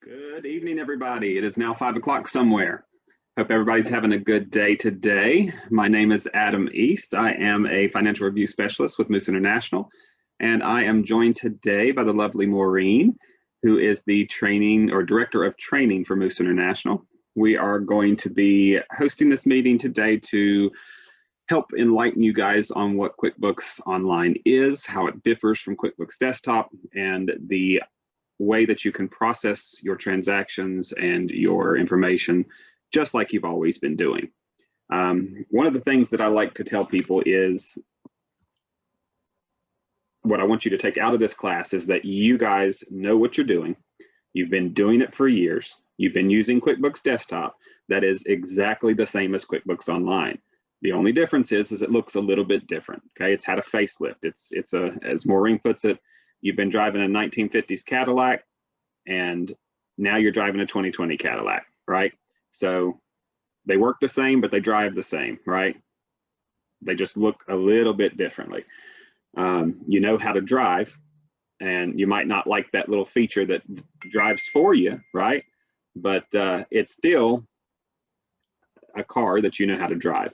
Good evening, everybody. It is now 5 o'clock somewhere. Hope everybody's having a good day today. My name is Adam East. I am a financial review specialist with Moose International, and I am joined today by the lovely Maureen, who is the training or director of training for Moose International. We are going to be hosting this meeting today to help enlighten you guys on what QuickBooks Online is, how it differs from QuickBooks Desktop, and the way that you can process your transactions and your information just like you've always been doing. One of the things that I like to tell people is what I want you to take out of this class is that you guys know what you're doing. You've been doing it for years. You've been using QuickBooks Desktop. That is exactly the same as QuickBooks Online. The only difference is it looks a little bit different. Okay, it's had a facelift. It's a, as Maureen puts it, you've been driving a 1950s Cadillac, and now you're driving a 2020 Cadillac, right? So they work the same, but they drive the same, right? They just look a little bit differently. You know how to drive, and you might not like that little feature that drives for you, right? But it's still a car that you know how to drive.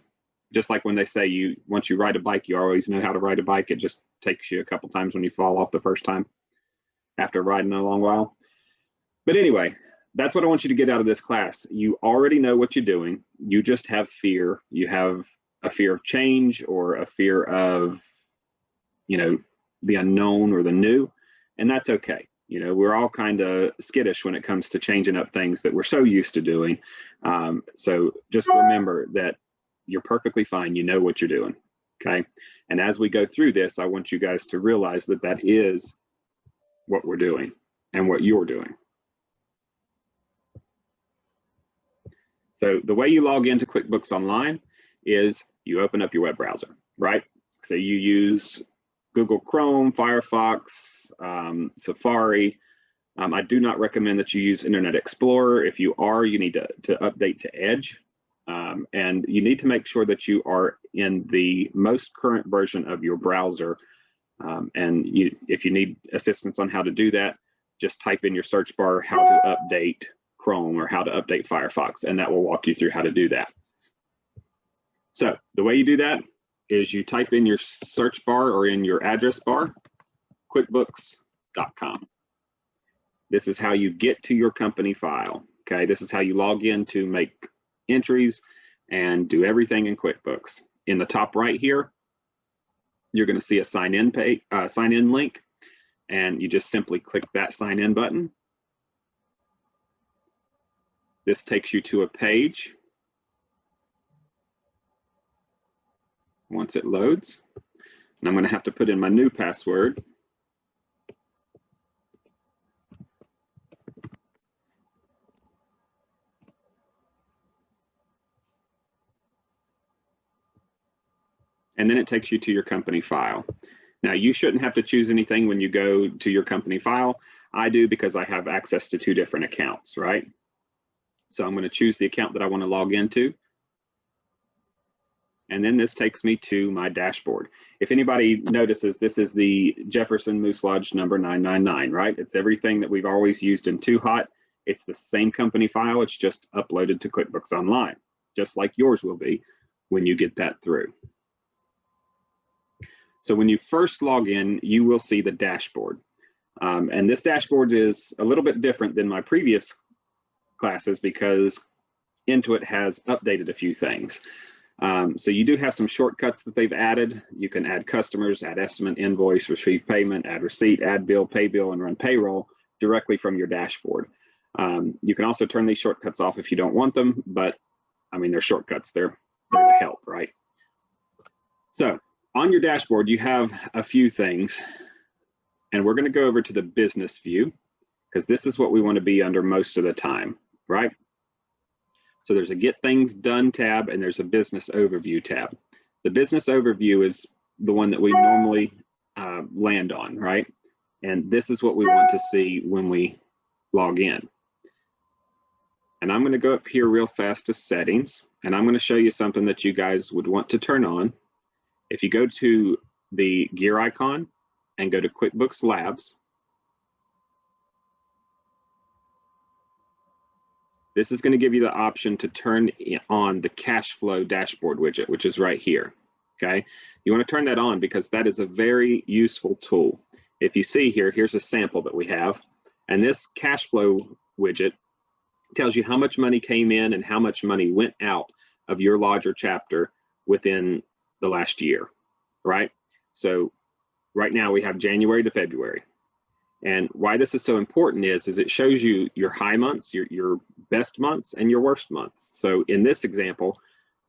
Just like when they say once you ride a bike, you always know how to ride a bike. It just takes you a couple times when you fall off the first time after riding a long while. But anyway, that's what I want you to get out of this class. You already know what you're doing. You just have fear. You have a fear of change or a fear of, the unknown or the new, and that's okay. We're all kind of skittish when it comes to changing up things that we're so used to doing. So just remember that you're perfectly fine. You know what you're doing, okay? And as we go through this, I want you guys to realize that that is what we're doing and what you're doing. So the way you log into QuickBooks Online is you open up your web browser, right? So you use Google Chrome, Firefox, Safari. I do not recommend that you use Internet Explorer. If you are, you need to update to Edge. And you need to make sure that you are in the most current version of your browser. If you need assistance on how to do that, just type in your search bar how to update Chrome or how to update Firefox, and that will walk you through how to do that. So the way you do that is you type in your search bar or in your address bar, QuickBooks.com. This is how you get to your company file, okay? This is how you log in to make entries and do everything in QuickBooks. In the top right here, you're going to see a sign in link, and you just simply click that sign in button. This takes you to a page. Once it loads, and I'm going to have to put in my new password. And then it takes you to your company file. Now, you shouldn't have to choose anything when you go to your company file. I do because I have access to 2 different accounts, right? So I'm going to choose the account that I want to log into. And then this takes me to my dashboard. If anybody notices, this is the Jefferson Moose Lodge number 999, right? It's everything that we've always used in 2Hot. It's the same company file. It's just uploaded to QuickBooks Online, just like yours will be when you get that through. So when you first log in, you will see the dashboard. And this dashboard is a little bit different than my previous classes because Intuit has updated a few things. So you do have some shortcuts that they've added. You can add customers, add estimate, invoice, receive payment, add receipt, add bill, pay bill, and run payroll directly from your dashboard. You can also turn these shortcuts off if you don't want them, but I mean, they're shortcuts. They're to help, right? So on your dashboard, you have a few things, and we're going to go over to the business view because this is what we want to be under most of the time, right? So there's a Get Things Done tab and there's a Business Overview tab. The Business Overview is the one that we normally land on, right? And this is what we want to see when we log in. And I'm going to go up here real fast to Settings, and I'm going to show you something that you guys would want to turn on. If you go to the gear icon and go to QuickBooks Labs, this is going to give you the option to turn on the cash flow dashboard widget, which is right here. Okay, you want to turn that on because that is a very useful tool. If you see here, here's a sample that we have, and this cash flow widget tells you how much money came in and how much money went out of your lodge or chapter within the last year, right? So right now we have January to February. And why this is so important is it shows you your high months, your best months, and your worst months. So in this example,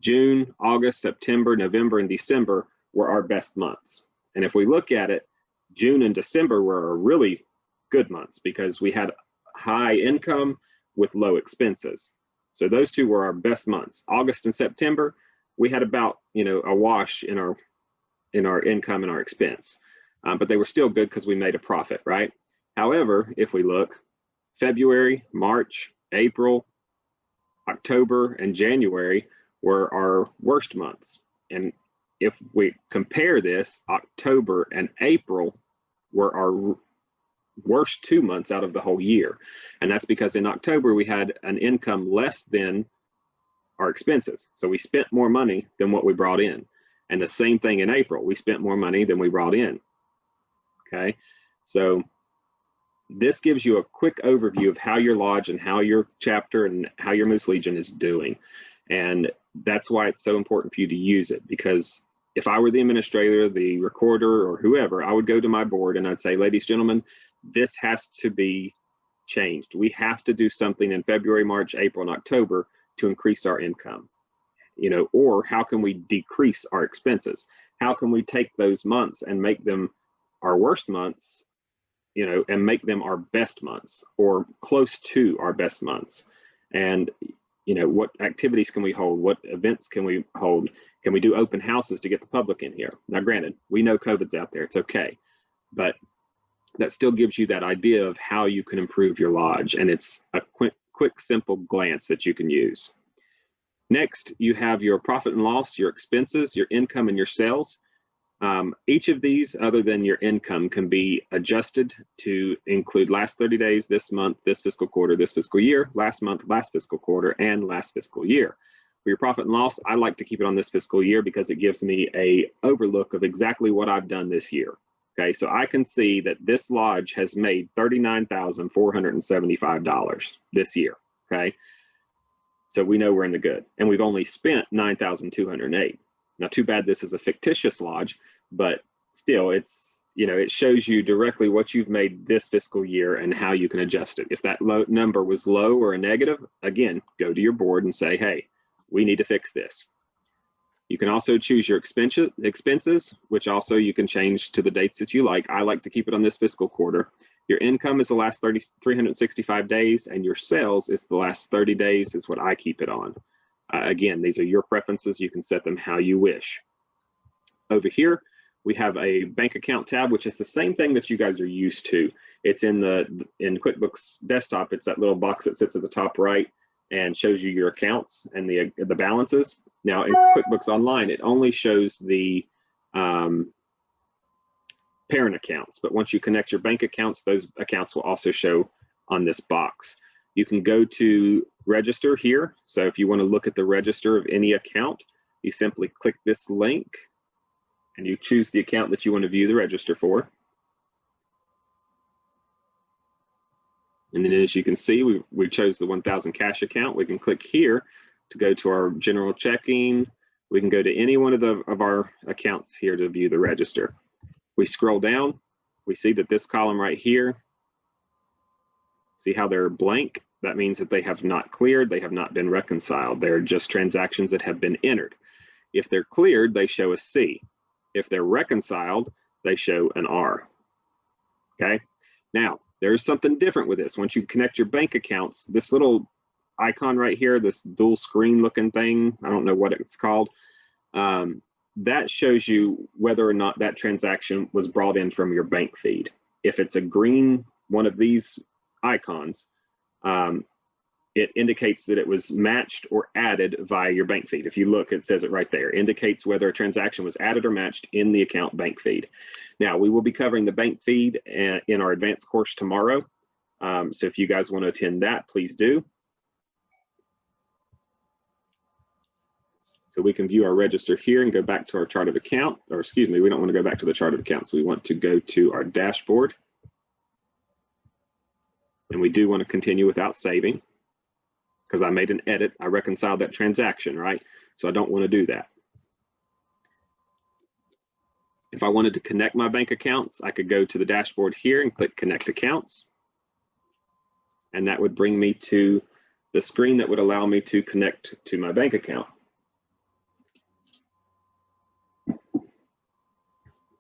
June, August, September, November, and December were our best months. And if we look at it, June and December were really good months because we had high income with low expenses. So those two were our best months. August and September, we had about, a wash in our income and our expense. But they were still good because we made a profit, right? However, if we look, February, March, April, October, and January were our worst months. And if we compare this, October and April were our worst 2 months out of the whole year. And that's because in October, we had an income less than our expenses. So we spent more money than what we brought in. And the same thing in April, we spent more money than we brought in. Okay, so this gives you a quick overview of how your lodge and how your chapter and how your Moose Legion is doing. And that's why it's so important for you to use it, because if I were the administrator, the recorder, or whoever, I would go to my board and I'd say, ladies, gentlemen, this has to be changed. We have to do something in February, March, April, and October to increase our income. Or how can we decrease our expenses? How can we take those months and make them our worst months, and make them our best months or close to our best months? And, what activities can we hold? What events can we hold? Can we do open houses to get the public in here? Now, granted, we know COVID's out there, it's okay, but that still gives you that idea of how you can improve your lodge. And it's a quick, simple glance that you can use. Next, you have your profit and loss, your expenses, your income, and your sales. Each of these, other than your income, can be adjusted to include last 30 days, this month, this fiscal quarter, this fiscal year, last month, last fiscal quarter, and last fiscal year. For your profit and loss, I like to keep it on this fiscal year because it gives me an overlook of exactly what I've done this year. Okay, so I can see that this lodge has made $39,475 this year. Okay, so we know we're in the good, and we've only spent $9,208. Now, too bad this is a fictitious lodge, but still, it's, it shows you directly what you've made this fiscal year and how you can adjust it. If that number was low or a negative, again, go to your board and say, hey, we need to fix this. You can also choose your expenses, which also you can change to the dates that you like. I like to keep it on this fiscal quarter. Your income is the last 365 days, and your sales is the last 30 days is what I keep it on. Again, these are your preferences. You can set them how you wish. Over here, we have a bank account tab, which is the same thing that you guys are used to. It's in QuickBooks Desktop. It's that little box that sits at the top right and shows you your accounts and the balances. Now, in QuickBooks Online, it only shows the parent accounts, but once you connect your bank accounts, those accounts will also show on this box. You can go to register here. So if you want to look at the register of any account, you simply click this link and you choose the account that you want to view the register for. And then as you can see, we chose the 1,000 cash account. We can click here to go to our general checking. We can go to any one of our accounts here to view the register. We scroll down, we see that this column right here, see how they're blank? That means that they have not cleared, they have not been reconciled. They're just transactions that have been entered. If they're cleared, they show a C. If they're reconciled, they show an R. Okay, now there's something different with this. Once you connect your bank accounts, this little icon right here, this dual screen looking thing, I don't know what it's called, that shows you whether or not that transaction was brought in from your bank feed. If it's a green one of these icons, it indicates that it was matched or added via your bank feed. If you look, it says it right there, indicates whether a transaction was added or matched in the account bank feed. Now, we will be covering the bank feed in our advanced course tomorrow. So if you guys want to attend that, please do. So we can view our register here and go back to our chart of account, or excuse me, we don't want to go back to the chart of accounts. We want to go to our dashboard. And we do want to continue without saving because I made an edit. I reconciled that transaction, right? So I don't want to do that. If I wanted to connect my bank accounts, I could go to the dashboard here and click Connect Accounts. And that would bring me to the screen that would allow me to connect to my bank account.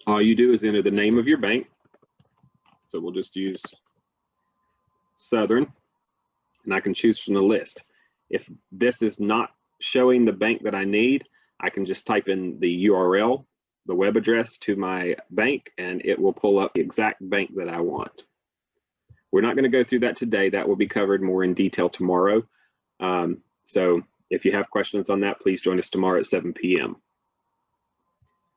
All you do is enter the name of your bank. So we'll just use Southern, and I can choose from the list. If this is not showing the bank that I need, I can just type in the URL, the web address to my bank, and it will pull up the exact bank that I want. We're not going to go through that today. That will be covered more in detail tomorrow. So if you have questions on that, please join us tomorrow at 7 p.m.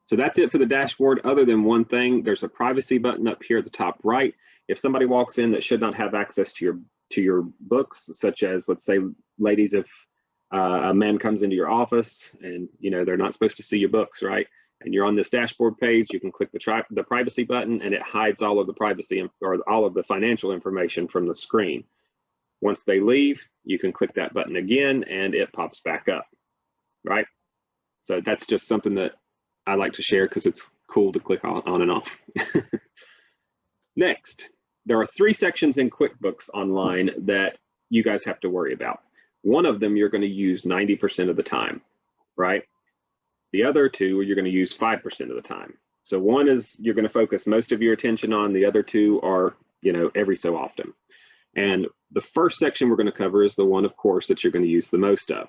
So that's it for the dashboard, other than one thing. There's a privacy button up here at the top right. If somebody walks in that should not have access to your books, such as, let's say, ladies, if a man comes into your office and they're not supposed to see your books, right? And you're on this dashboard page, you can click the privacy button, and it hides all of the privacy or all of the financial information from the screen. Once they leave, you can click that button again, and it pops back up, right? So that's just something that I like to share because it's cool to click on and off. Next, there are 3 sections in QuickBooks Online that you guys have to worry about. One of them you're going to use 90% of the time, right? The other 2 you're going to use 5% of the time. So one is you're going to focus most of your attention on. The other 2 are, every so often. And the first section we're going to cover is the one, of course, that you're going to use the most of.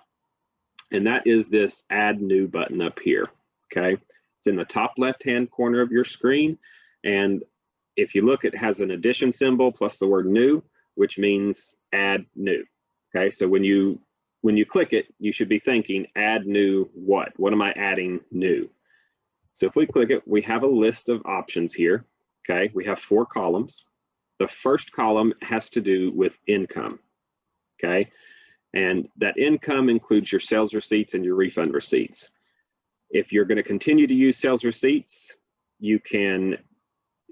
And that is this Add New button up here, okay? It's in the top left-hand corner of your screen. And if you look, it has an addition symbol plus the word new, which means add new, okay? So when you click it, you should be thinking, add new what? What am I adding new? So if we click it, we have a list of options here, okay? We have 4 columns. The first column has to do with income, okay? And that income includes your sales receipts and your refund receipts. If you're going to continue to use sales receipts, you can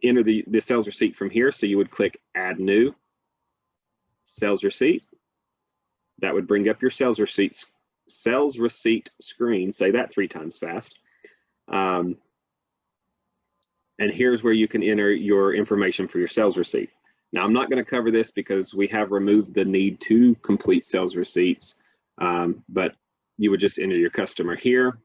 enter the sales receipt from here. So you would click Add New, Sales Receipt. That would bring up your sales receipt screen. Say that 3 times fast. And here's where you can enter your information for your sales receipt. Now, I'm not going to cover this because we have removed the need to complete sales receipts, but you would just enter your customer here,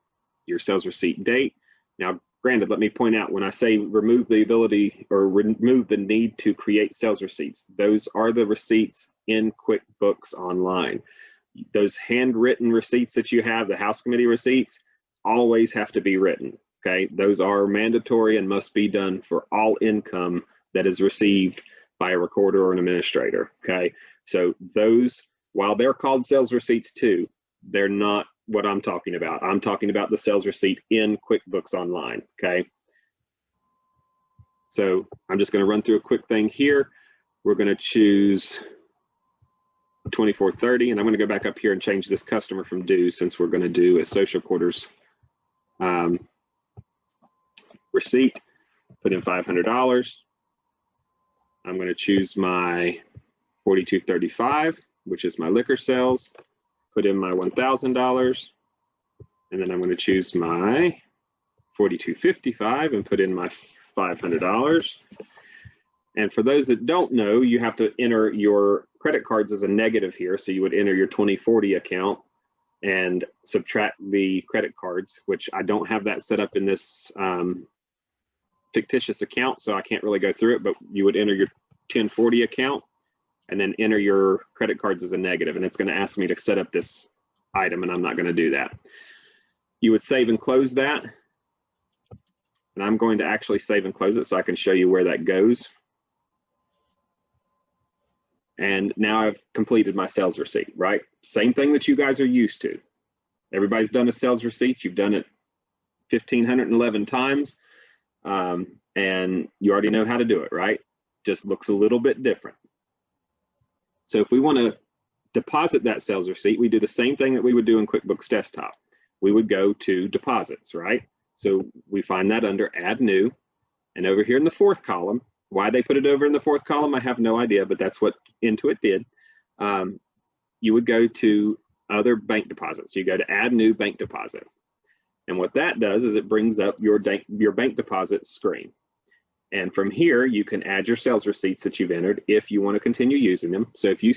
your sales receipt date. Now, granted, let me point out, when I say remove the ability or remove the need to create sales receipts, those are the receipts in QuickBooks Online. Those handwritten receipts that you have, the house committee receipts, always have to be written, okay? Those are mandatory and must be done for all income that is received by a recorder or an administrator, okay? So those, while they're called sales receipts too, they're not what I'm talking about. I'm talking about the sales receipt in QuickBooks Online, okay? So I'm just going to run through a quick thing here. We're going to choose 2430, and I'm going to go back up here and change this customer from due, since we're going to do a social quarters receipt. Put in $500. I'm going to choose my 4235, which is my liquor sales. Put in my $1,000, and then I'm going to choose my 4255 and put in my $500. And for those that don't know, you have to enter your credit cards as a negative here. So you would enter your 2040 account and subtract the credit cards, which I don't have that set up in this fictitious account, so I can't really go through it, but you would enter your 1040 account and then enter your credit cards as a negative, and it's going to ask me to set up this item, and I'm not going to do that. You would save and close that, and I'm going to actually save and close it so I can show you where that goes. And now I've completed my sales receipt, right? Same thing that you guys are used to. Everybody's done a sales receipt. You've done it 1,511 times, and you already know how to do it, right? Just looks a little bit different. So if we want to deposit that sales receipt, we do the same thing that we would do in QuickBooks Desktop. we would go to deposits, right? So we find that under add new, and over here in the fourth column, why they put it over in the fourth column, I have no idea, but that's what Intuit did. You would go to other bank deposits. You go to add new bank deposit. And what that does is it brings up your bank deposit screen. And from here, you can add your sales receipts that you've entered if you want to continue using them. So if you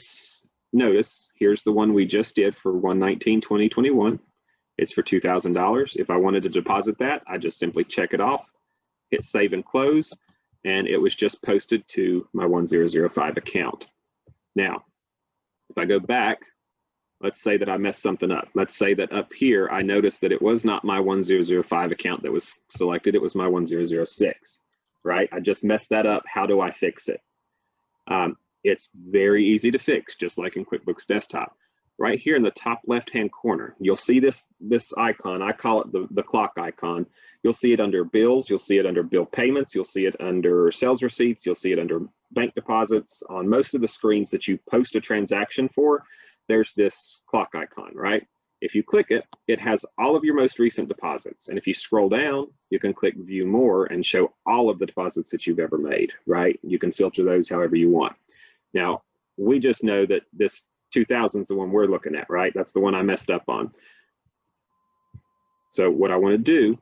notice, here's the one we just did for 1/19/2021. It's for $2,000. If I wanted to deposit that, I just simply check it off, hit save and close, and it was just posted to my 1005 account. Now, if I go back, let's say that I messed something up. Let's say that up here, I noticed that it was not my 1005 account that was selected, it was my 1006, right? I just messed that up. How do I fix it? It's very easy to fix, just like in QuickBooks Desktop. Right here in the top left-hand corner, you'll see this icon. I call it the clock icon. You'll see it under bills. You'll see it under bill payments. You'll see it under sales receipts. You'll see it under bank deposits. On most of the screens that you post a transaction for, there's this clock icon, right? If you click it, it has all of your most recent deposits. And if you scroll down, you can click view more and show all of the deposits that you've ever made, right? You can filter those however you want. Now, we just know that this 2000 is the one we're looking at, right? That's the one I messed up on. So what I want to do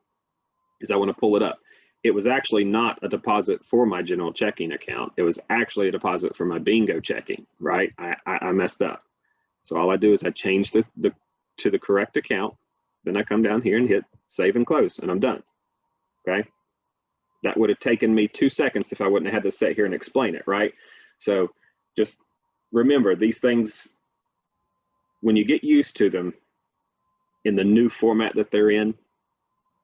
is I want to pull it up. It was actually not a deposit for my general checking account. It was actually a deposit for my bingo checking, right? I messed up. So all I do is I change to the correct account. Then I come down here and hit save and close, and I'm done, okay? That would have taken me 2 seconds if I wouldn't have had to sit here and explain it, right? So just remember these things, when you get used to them in the new format that they're in,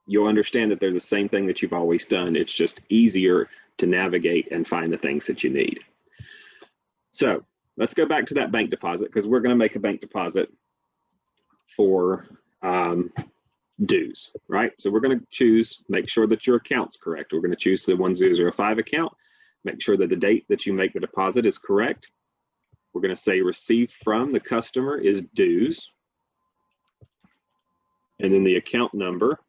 you'll understand that they're the same thing that you've always done. It's just easier to navigate and find the things that you need. So let's go back to that bank deposit, because we're going to make a bank deposit for dues, right? So we're going to choose, make sure that your account's correct. We're going to choose the 1005 account, make sure that the date that you make the deposit is correct. We're going to say received from the customer is dues. And then the account number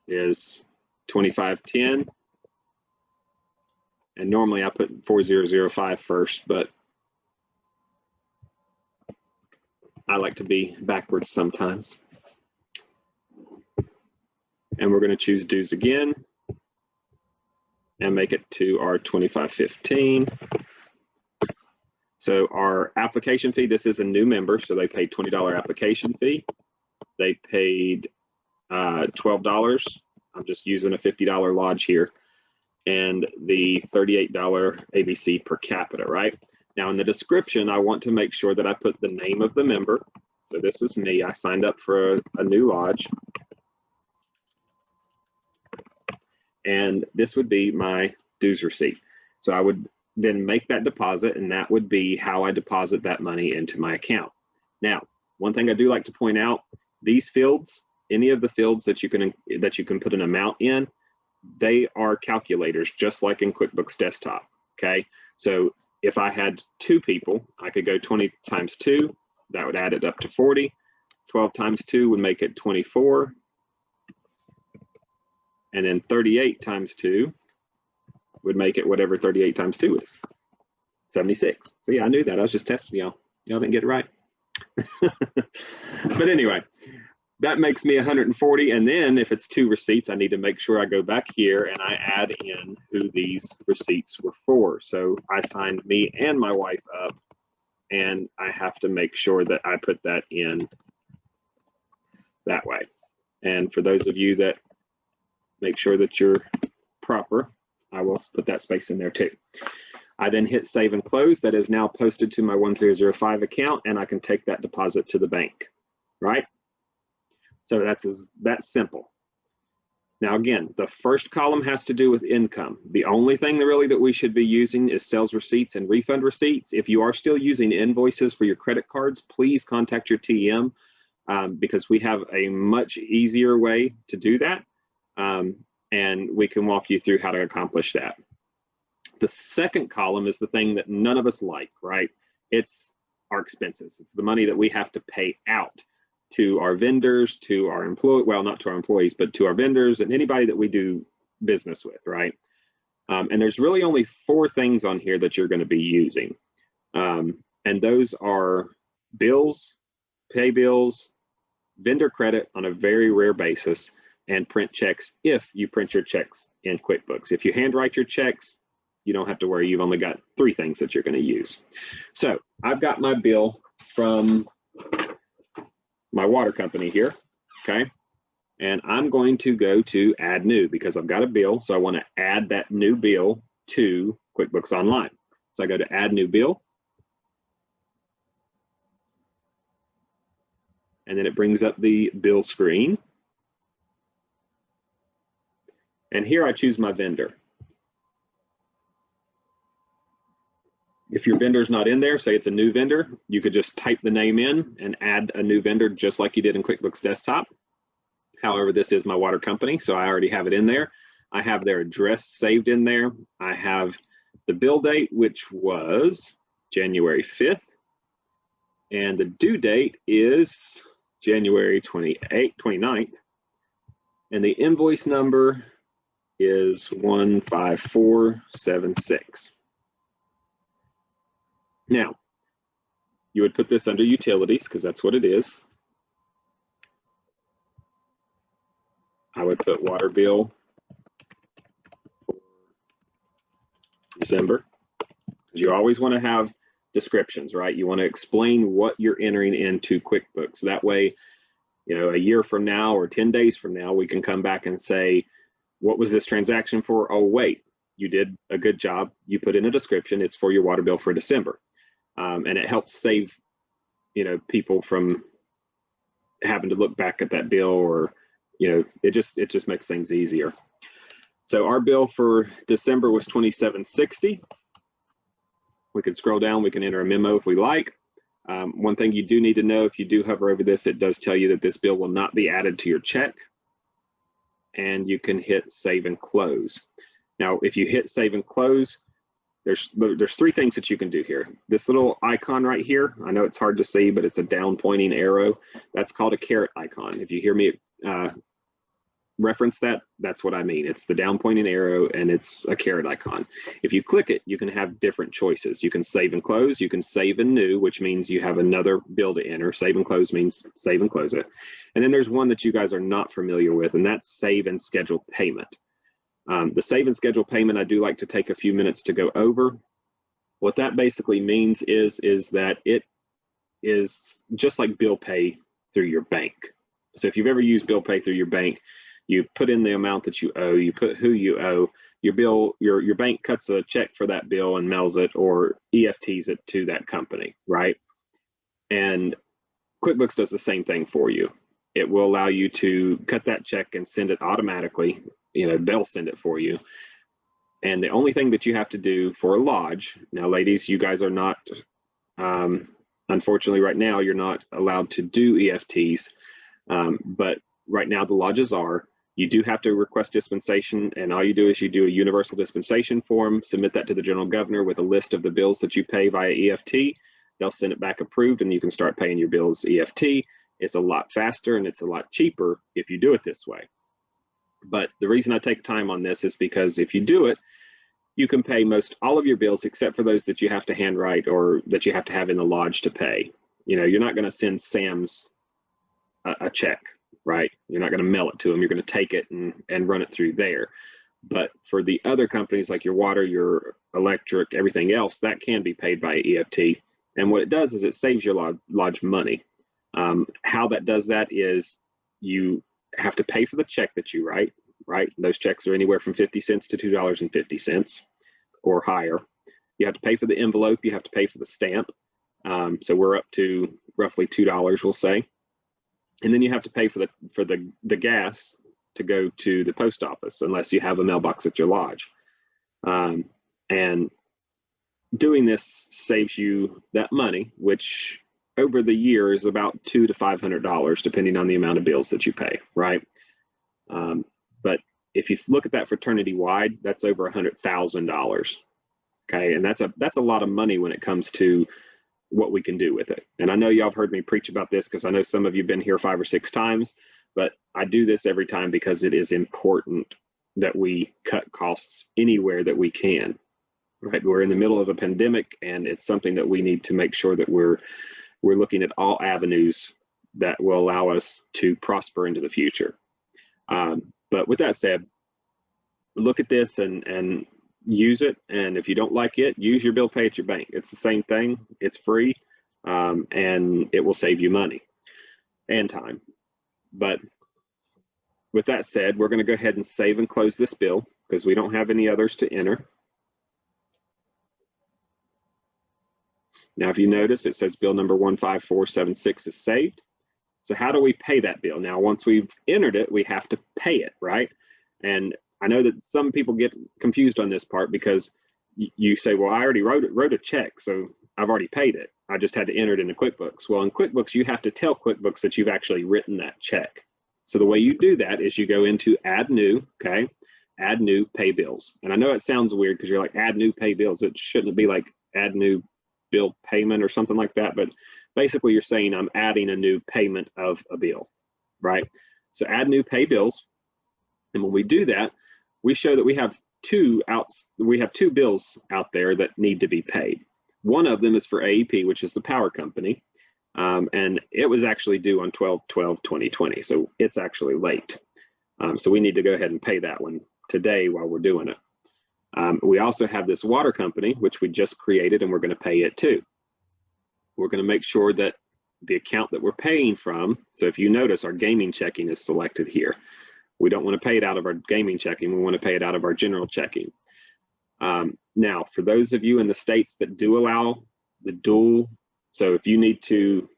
is 2510. And normally I put 4005 first, but I like to be backwards sometimes. And we're going to choose dues again and make it to our 2515. So our application fee, this is a new member, so they paid $20 application fee. They paid $12. I'm just using a $50 lodge here. And the $38 ABC per capita, right? Now in the description, I want to make sure that I put the name of the member. So this is me, I signed up for a new lodge. And this would be my dues receipt. So I would then make that deposit, and that would be how I deposit that money into my account. Now, one thing I do like to point out, these fields, any of the fields that you can put an amount in, they are calculators, just like in QuickBooks Desktop, okay? So if I had 2 people, I could go 20 times 2, that would add it up to 40. 12 times 2 would make it 24. And then 38 times 2 would make it whatever 38 times 2 is, 76. So yeah, I knew that. I was just testing y'all. Y'all didn't get it right. But anyway, that makes me 140. And then if it's 2 receipts, I need to make sure I go back here and I add in who these receipts were for. So I signed me and my wife up, and I have to make sure that I put that in that way. And for those of you that make sure that you're proper, I will put that space in there too. I then hit save and close. That is now posted to my 1005 account, and I can take that deposit to the bank, right? So that's simple. Now again, the first column has to do with income. The only thing that we should be using is sales receipts and refund receipts. If you are still using invoices for your credit cards, please contact your TM because we have a much easier way to do that. And we can walk you through how to accomplish that. The second column is the thing that none of us like, right? It's our expenses. It's the money that we have to pay out to our vendors, to our employees, well, not to our employees, but to our vendors and anybody that we do business with, right? And there's really only 4 things on here that you're going to be using. And those are bills, pay bills, vendor credit on a very rare basis, and print checks if you print your checks in QuickBooks. If you handwrite your checks, you don't have to worry. You've only got 3 things that you're going to use. So I've got my bill from my water company here, okay? And I'm going to go to Add New because I've got a bill, so I want to add that new bill to QuickBooks Online. So I go to Add New Bill, and then it brings up the bill screen. And here I choose my vendor. If your vendor's not in there, say it's a new vendor, you could just type the name in and add a new vendor just like you did in QuickBooks Desktop. However, this is my water company, so I already have it in there. I have their address saved in there. I have the bill date, which was January 5th. And the due date is January 29th. And the invoice number is 15476. Now, you would put this under utilities because that's what it is. I would put water bill for December. You always want to have descriptions, right? You want to explain what you're entering into QuickBooks. That way, you know, a year from now or 10 days from now, we can come back and say, what was this transaction for? Oh, wait, you did a good job. You put in a description. It's for your water bill for December. And it helps save, you know, people from having to look back at that bill, or, you know, it just makes things easier. So our bill for December was $27.60. We can scroll down, we can enter a memo if we like. One thing you do need to know, if you do hover over this, it does tell you that this bill will not be added to your check. And you can hit save and close. Now, if you hit save and close, there's 3 things that you can do here. This little icon right here, I know it's hard to see, but it's a down pointing arrow. That's called a caret icon. If you hear me reference that, that's what I mean. It's the down pointing arrow and it's a caret icon. If you click it, you can have different choices. You can save and close. You can save and new, which means you have another bill to enter. Save and close means save and close it. And then there's one that you guys are not familiar with, and that's save and schedule payment. The save and schedule payment, I do like to take a few minutes to go over. What that basically means is that it is just like bill pay through your bank. So if you've ever used bill pay through your bank, you put in the amount that you owe, you put who you owe, your bill, your bank cuts a check for that bill and mails it or EFTs it to that company, right? And QuickBooks does the same thing for you. It will allow you to cut that check and send it automatically. You know, they'll send it for you. And the only thing that you have to do for a lodge, now ladies, you guys are not, unfortunately right now, you're not allowed to do EFTs, but right now the lodges are. You do have to request dispensation, and all you do is you do a universal dispensation form, submit that to the general governor with a list of the bills that you pay via EFT. They'll send it back approved and you can start paying your bills EFT. It's a lot faster and it's a lot cheaper if you do it this way. But the reason I take time on this is because if you do it, you can pay most all of your bills except for those that you have to handwrite or that you have to have in the lodge to pay. You know, you're not going to send Sam's a check, right? You're not going to mail it to them. You're going to take it and run it through there. But for the other companies like your water, your electric, everything else, that can be paid by EFT. And what it does is it saves your lodge money. How that does that is you have to pay for the check that you write, right? Those checks are anywhere from 50 cents to $2.50 or higher. You have to pay for the envelope. You have to pay for the stamp. So we're up to roughly $2, we'll say. And then you have to pay for the gas to go to the post office unless you have a mailbox at your lodge. And doing this saves you that money, which over the year is about $200 to $500, depending on the amount of bills that you pay, right? But if you look at that fraternity-wide, that's over $100,000. Okay, and that's a lot of money when it comes to what we can do with it. And I know y'all have heard me preach about this because I know some of you have been here 5 or 6 times, but I do this every time because it is important that we cut costs anywhere that we can, right? We're in the middle of a pandemic, and it's something that we need to make sure that we're looking at all avenues that will allow us to prosper into the future. But with that said, look at this and use it. And if you don't like it, use your bill pay at your bank. It's the same thing. It's free, and it will save you money and time. But with that said, we're going to go ahead and save and close this bill because we don't have any others to enter. Now, if you notice, it says bill number 15476 is saved. So how do we pay that bill? Now, once we've entered it, we have to pay it, right? And I know that some people get confused on this part because you say, well, I already wrote a check, so I've already paid it. I just had to enter it into QuickBooks. Well, in QuickBooks, you have to tell QuickBooks that you've actually written that check. So the way you do that is you go into add new, okay? Add new, pay bills. And I know it sounds weird because you're like, add new, pay bills. It shouldn't be like add new bill payment or something like that. But basically you're saying I'm adding a new payment of a bill, right? So add new, pay bills. And when we do that, we show that we have two bills out there that need to be paid. One of them is for AEP, which is the power company. And it was actually due on 12/12/2020, so it's actually late. So we need to go ahead and pay that one today while we're doing it. We also have this water company, which we just created, and we're going to pay it too. We're going to make sure that the account that we're paying from, so if you notice, our gaming checking is selected here. We don't want to pay it out of our gaming checking. We want to pay it out of our general checking. Now, for those of you in the states that do allow the dual, so if you need to,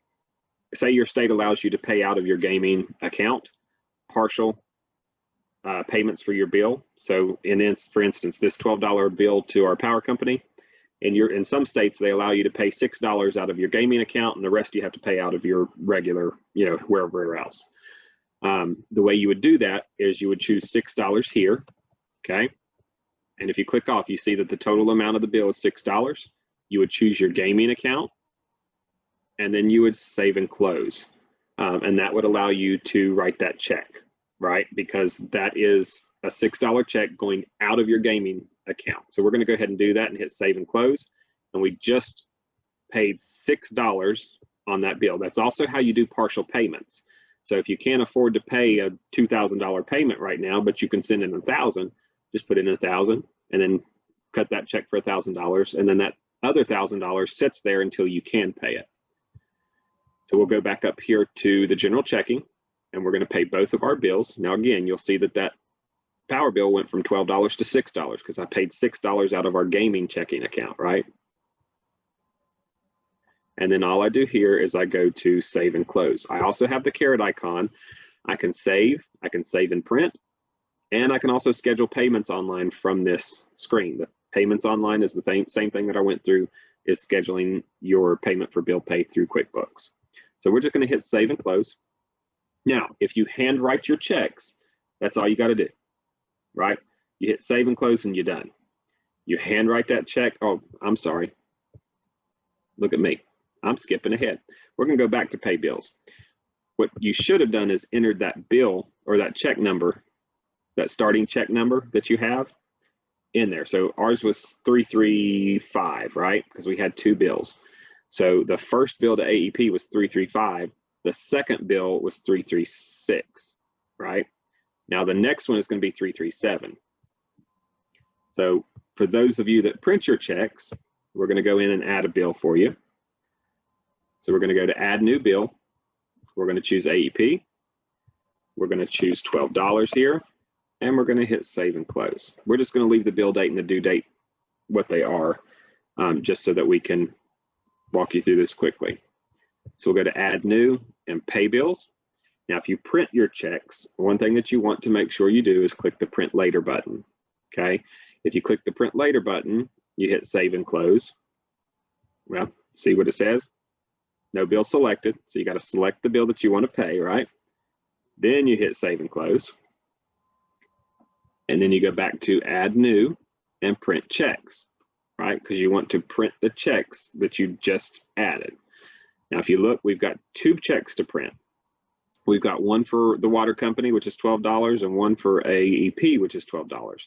say your state allows you to pay out of your gaming account, partial payments for your bill. So for instance, this $12 bill to our power company, and in some states, they allow you to pay $6 out of your gaming account, and the rest you have to pay out of your regular, wherever else. The way you would do that is you would choose $6 here, okay? And if you click off, you see that the total amount of the bill is $6. You would choose your gaming account, and then you would save and close. And that would allow you to write that check, right? Because that is a $6 check going out of your gaming account. So we're going to go ahead and do that and hit save and close. And we just paid $6 on that bill. That's also how you do partial payments. So if you can't afford to pay a $2,000 payment right now, but you can send in $1,000, just put in $1,000 and then cut that check for $1,000. And then that other $1,000 sits there until you can pay it. So we'll go back up here to the general checking, and we're going to pay both of our bills. Now, again, you'll see that power bill went from $12 to $6 because I paid $6 out of our gaming checking account, right? And then all I do here is I go to save and close. I also have the caret icon. I can save and print, and I can also schedule payments online from this screen. The payments online is the same thing that I went through, is scheduling your payment for bill pay through QuickBooks. So we're just going to hit save and close. Now, if you handwrite your checks, that's all you got to do, right? You hit save and close and you're done. You handwrite that check. Oh, I'm sorry. Look at me. I'm skipping ahead. We're going to go back to pay bills. What you should have done is entered that bill or that check number, that starting check number that you have in there. So ours was 335, right? Because we had 2 bills. So the first bill to AEP was 335. The second bill was 336, right? Now the next one is going to be 337. So for those of you that print your checks, we're going to go in and add a bill for you. So we're going to go to add new bill. We're going to choose AEP. We're going to choose $12 here, and we're going to hit save and close. We're just going to leave the bill date and the due date what they are, just so that we can walk you through this quickly. So we'll go to add new and pay bills. Now, if you print your checks, one thing that you want to make sure you do is click the print later button, okay? If you click the print later button, you hit save and close. Well, see what it says? No bill selected. So you got to select the bill that you want to pay, right? Then you hit save and close. And then you go back to add new and print checks. right? Because you want to print the checks that you just added. Now, if you look, we've got 2 checks to print. We've got one for the water company, which is $12, and one for AEP, which is $12.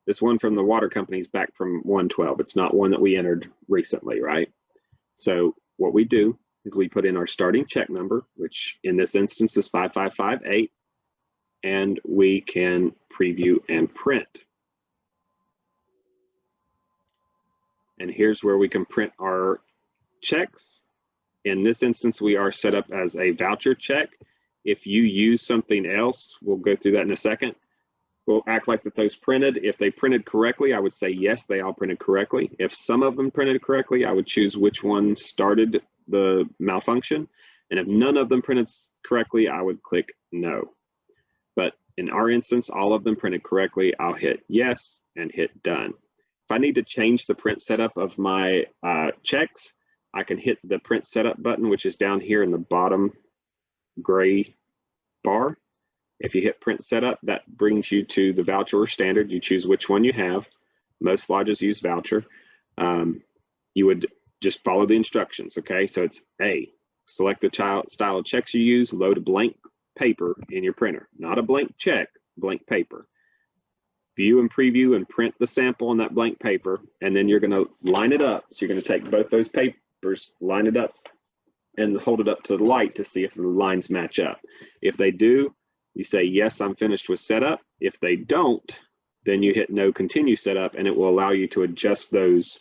This one from the water company is back from 112. It's not one that we entered recently, right? So what we do is we put in our starting check number, which in this instance is 5558, and we can preview and print. And here's where we can print our checks. In this instance, we are set up as a voucher check. If you use something else, we'll go through that in a second. We'll act like that those printed. If they printed correctly, I would say yes, they all printed correctly. If some of them printed correctly, I would choose which one started the malfunction. And if none of them printed correctly, I would click no. But in our instance, all of them printed correctly. I'll hit yes and hit done. If I need to change the print setup of my checks, I can hit the print setup button, which is down here in the bottom gray bar. If you hit print setup, that brings you to the voucher or standard. You choose which one you have. Most lodges use voucher. You would just follow the instructions, okay? So it's A, select the style of checks you use, load a blank paper in your printer, not a blank check, blank paper. View and preview and print the sample on that blank paper, and then you're gonna line it up. So you're gonna take both those papers, line it up, and hold it up to the light to see if the lines match up. If they do, you say, yes, I'm finished with setup. If they don't, then you hit no, continue setup, and it will allow you to adjust those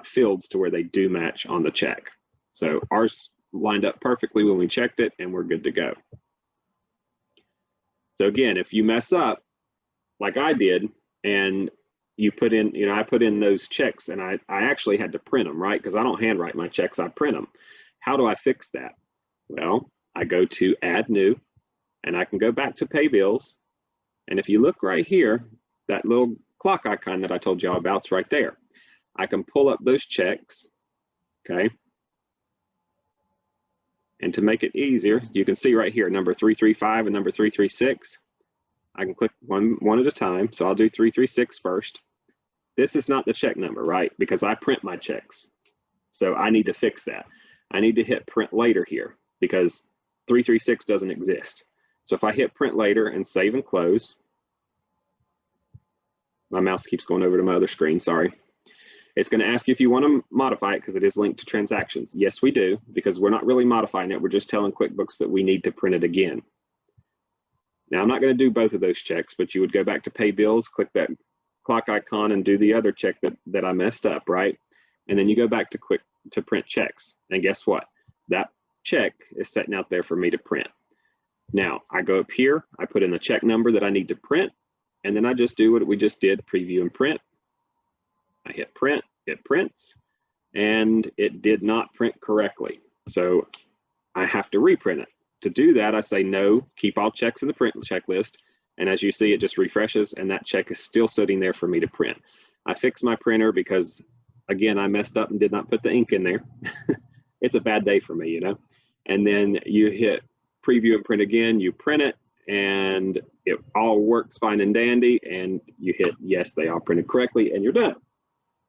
fields to where they do match on the check. So ours lined up perfectly when we checked it, and we're good to go. So again, if you mess up, like I did, and you put in, I put in those checks, and I actually had to print them, right? Because I don't handwrite my checks, I print them. How do I fix that? Well, I go to add new, and I can go back to pay bills. And if you look right here, that little clock icon that I told y'all about is right there. I can pull up those checks, okay? And to make it easier, you can see right here, number 335 and number 336. I can click one at a time. So I'll do 336 first. This is not the check number, right? Because I print my checks. So I need to fix that. I need to hit print later here because 336 doesn't exist. So if I hit print later and save and close, my mouse keeps going over to my other screen, sorry. It's going to ask you if you want to modify it because it is linked to transactions. Yes, we do, because we're not really modifying it. We're just telling QuickBooks that we need to print it again. Now, I'm not going to do both of those checks, but you would go back to pay bills, click that clock icon, and do the other check that I messed up, right? And then you go back to print checks. And guess what? That check is sitting out there for me to print. Now, I go up here, I put in the check number that I need to print, and then I just do what we just did, preview and print. I hit print, it prints, and it did not print correctly. So I have to reprint it. To do that, I say no, keep all checks in the print checklist. And as you see, it just refreshes and that check is still sitting there for me to print. I fixed my printer because, again, I messed up and did not put the ink in there. It's a bad day for me, And then you hit preview and print again, you print it, and it all works fine and dandy. And you hit yes, they all printed correctly, and you're done.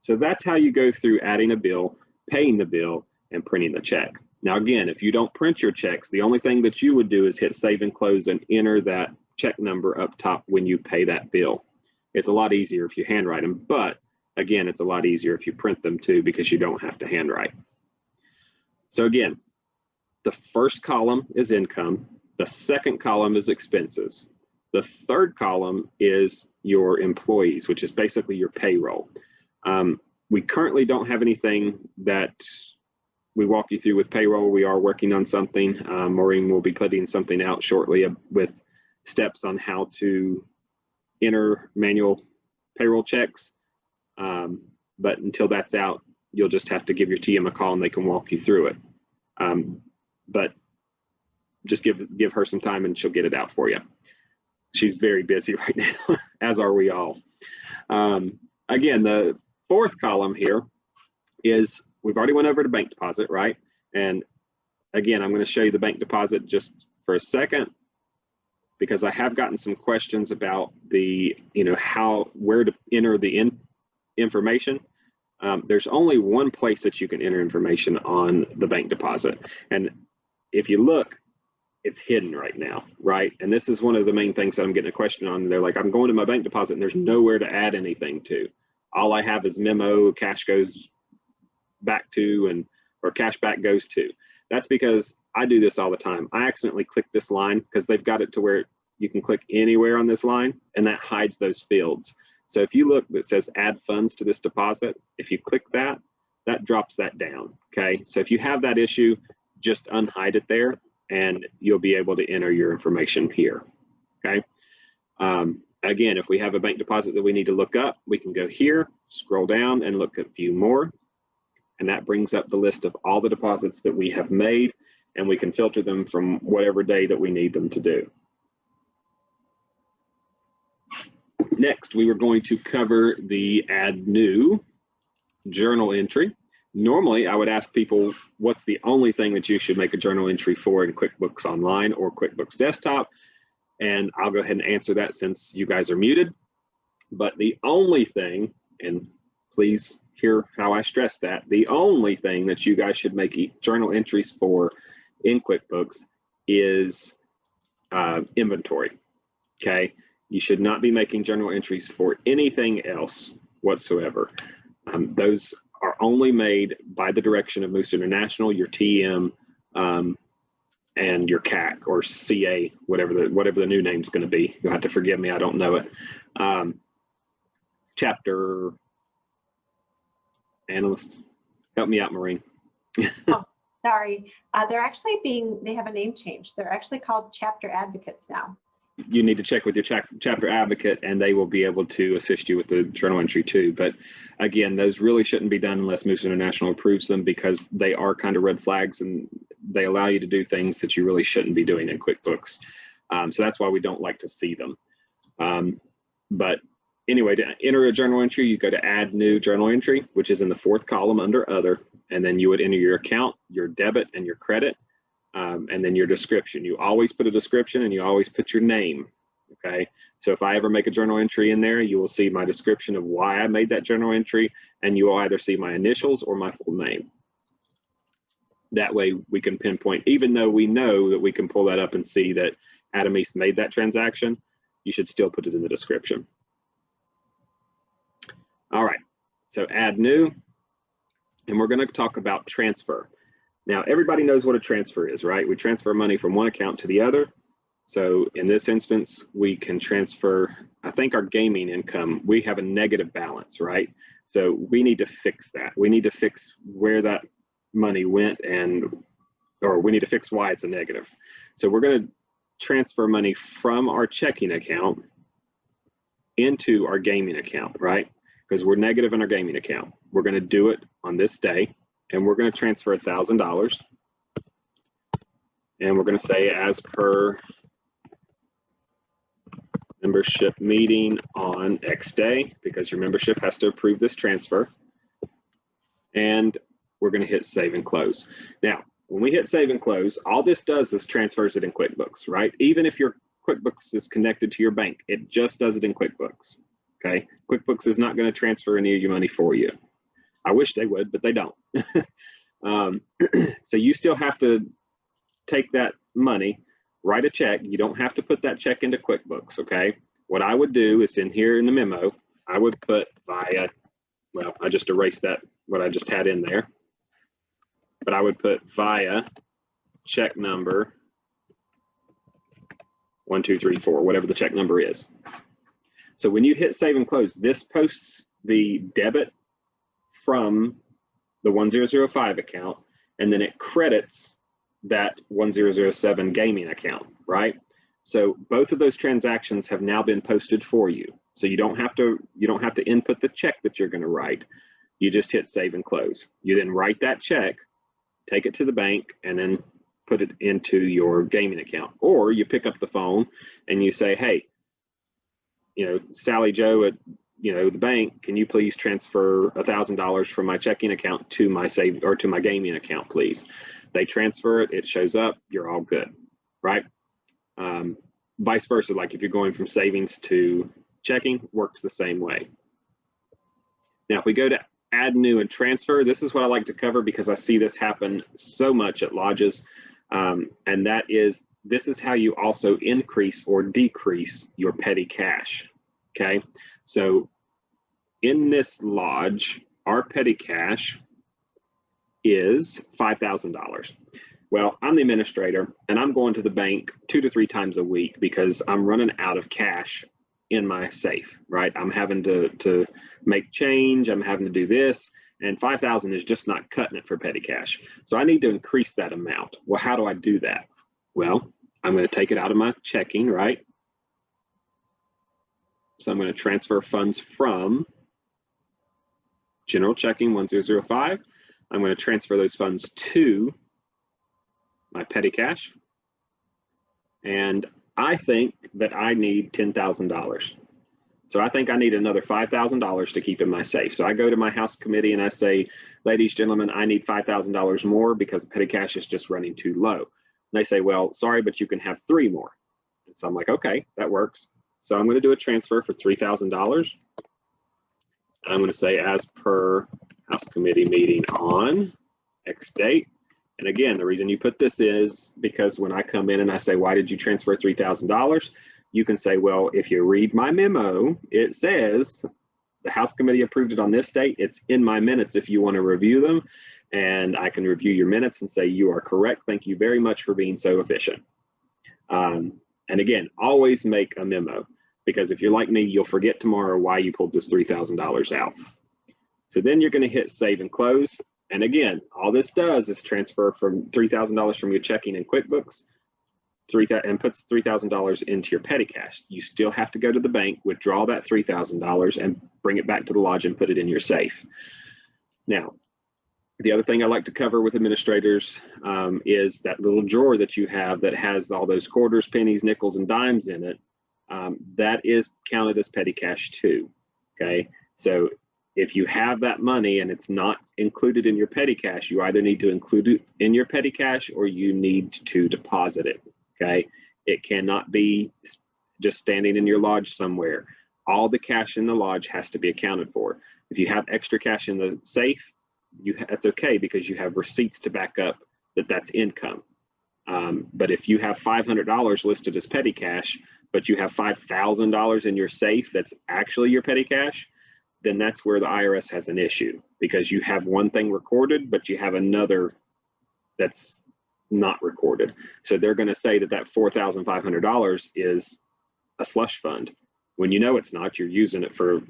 So that's how you go through adding a bill, paying the bill, and printing the check. Now, again, if you don't print your checks, the only thing that you would do is hit save and close and enter that check number up top when you pay that bill. It's a lot easier if you handwrite them, but again, it's a lot easier if you print them too because you don't have to handwrite. So again, the first column is income. The second column is expenses. The third column is your employees, which is basically your payroll. We currently don't have anything that we walk you through with payroll. We are working on something. Maureen will be putting something out shortly with steps on how to enter manual payroll checks. But until that's out, you'll just have to give your TM a call and they can walk you through it. But just give her some time and she'll get it out for you. She's very busy right now, as are we all. Again, the fourth column here is, we've already went over to bank deposit, right? And again, I'm going to show you the bank deposit just for a second, because I have gotten some questions about the, where to enter the information. there's only one place that you can enter information on the bank deposit. And if you look, it's hidden right now, right? And this is one of the main things that I'm getting a question on. They're like, I'm going to my bank deposit and there's nowhere to add anything to. All I have is memo, cash goes back to, or cash back goes to. That's because I do this all the time. I accidentally click this line because they've got it to where you can click anywhere on this line and that hides those fields. So if you look, it says add funds to this deposit. If you click that, that drops that down, okay? So if you have that issue, just unhide it there and you'll be able to enter your information here, okay? Again, if we have a bank deposit that we need to look up, we can go here, scroll down and look at view more. And that brings up the list of all the deposits that we have made, and we can filter them from whatever day that we need them to do. Next, we were going to cover the add new journal entry. Normally, I would ask people, what's the only thing that you should make a journal entry for in QuickBooks Online or QuickBooks Desktop? And I'll go ahead and answer that since you guys are muted. But the only thing, and please hear how I stress that, the only thing that you guys should make journal entries for in QuickBooks is inventory, okay? You should not be making journal entries for anything else whatsoever. Those are only made by the direction of Moose International, your TM, and your CAC or CA, whatever the new name's going to be. You'll have to forgive me, I don't know it. Chapter analyst, help me out, Maureen. Oh, sorry, they have a name change. They're actually called chapter advocates now. You need to check with your chapter advocate and they will be able to assist you with the journal entry too. But again, those really shouldn't be done unless Moose International approves them because they are kind of red flags and they allow you to do things that you really shouldn't be doing in QuickBooks. So that's why we don't like to see them. But anyway, to enter a journal entry, you go to add new journal entry, which is in the fourth column under other, and then you would enter your account, your debit and your credit. And then your description. You always put a description and you always put your name, okay? So if I ever make a journal entry in there, you will see my description of why I made that journal entry, and you will either see my initials or my full name. That way we can pinpoint, even though we know that we can pull that up and see that Adam East made that transaction, you should still put it in the description. All right, so add new, and we're gonna talk about transfer. Now, everybody knows what a transfer is, right? We transfer money from one account to the other. So in this instance, we can transfer, I think our gaming income, we have a negative balance, right? So we need to fix that. We need to fix where that money went or we need to fix why it's a negative. So we're gonna transfer money from our checking account into our gaming account, right? Because we're negative in our gaming account. We're gonna do it on this day. And we're going to transfer $1,000, and we're going to say as per membership meeting on X day, because your membership has to approve this transfer. And we're going to hit save and close. Now, when we hit save and close, all this does is transfers it in QuickBooks, right? Even if your QuickBooks is connected to your bank, it just does it in QuickBooks, okay? QuickBooks is not going to transfer any of your money for you. I wish they would, but they don't. So you still have to take that money, write a check. You don't have to put that check into QuickBooks, okay? What I would do is in here in the memo, I would put via, well, I just erased that, what I just had in there. But I would put via check number 1234, whatever the check number is. So when you hit save and close, this posts the debit from the 1005 account, and then it credits that 1007 gaming account, right? So both of those transactions have now been posted for you. So you don't have to input the check that you're going to write. You just hit save and close. You then write that check, take it to the bank, and then put it into your gaming account. Or you pick up the phone and you say, hey, Sally Joe at the bank, can you please transfer $1,000 from my checking account to my to my gaming account, please? They transfer it, it shows up, you're all good, right? Vice versa, like if you're going from savings to checking, works the same way. Now, if we go to add new and transfer. This is what I like to cover because I see this happen so much at lodges. And that is, this is how you also increase or decrease your petty cash. Okay, so in this lodge, our petty cash is $5,000. Well, I'm the administrator and I'm going to the bank 2 to 3 times a week because I'm running out of cash in my safe, right? I'm having to make change, I'm having to do this, and 5,000 is just not cutting it for petty cash. So I need to increase that amount. Well, how do I do that? Well, I'm going to take it out of my checking, right? So I'm going to transfer funds from general checking 1005. I'm going to transfer those funds to my petty cash. And I think that I need $10,000. So I think I need another $5,000 to keep in my safe. So I go to my house committee and I say, ladies, gentlemen, I need $5,000 more because petty cash is just running too low. And they say, well, sorry, but you can have 3 more. And so I'm like, okay, that works. So I'm going to do a transfer for $3,000. I'm going to say, as per house committee meeting on X date. And again, the reason you put this is because when I come in and I say, why did you transfer $3,000? You can say, well, if you read my memo, it says the House committee approved it on this date. It's in my minutes if you want to review them. And I can review your minutes and say, you are correct. Thank you very much for being so efficient. And again, always make a memo, because if you're like me, you'll forget tomorrow why you pulled this $3,000 out. So then you're going to hit save and close. And again, all this does is transfer from $3,000 from your checking in QuickBooks and puts $3,000 into your petty cash. You still have to go to the bank, withdraw that $3,000 and bring it back to the lodge and put it in your safe. Now, the other thing I like to cover with administrators is that little drawer that you have that has all those quarters, pennies, nickels, and dimes in it. That is counted as petty cash too. Okay, so if you have that money and it's not included in your petty cash, you either need to include it in your petty cash or you need to deposit it. Okay, it cannot be just standing in your lodge somewhere. All the cash in the lodge has to be accounted for. If you have extra cash in the safe, that's okay because you have receipts to back up that that's income. But if you have $500 listed as petty cash, but you have $5,000 in your safe that's actually your petty cash, then that's where the IRS has an issue, because you have one thing recorded, but you have another that's not recorded. So they're going to say that that $4,500 is a slush fund, when you know it's not. You're using it for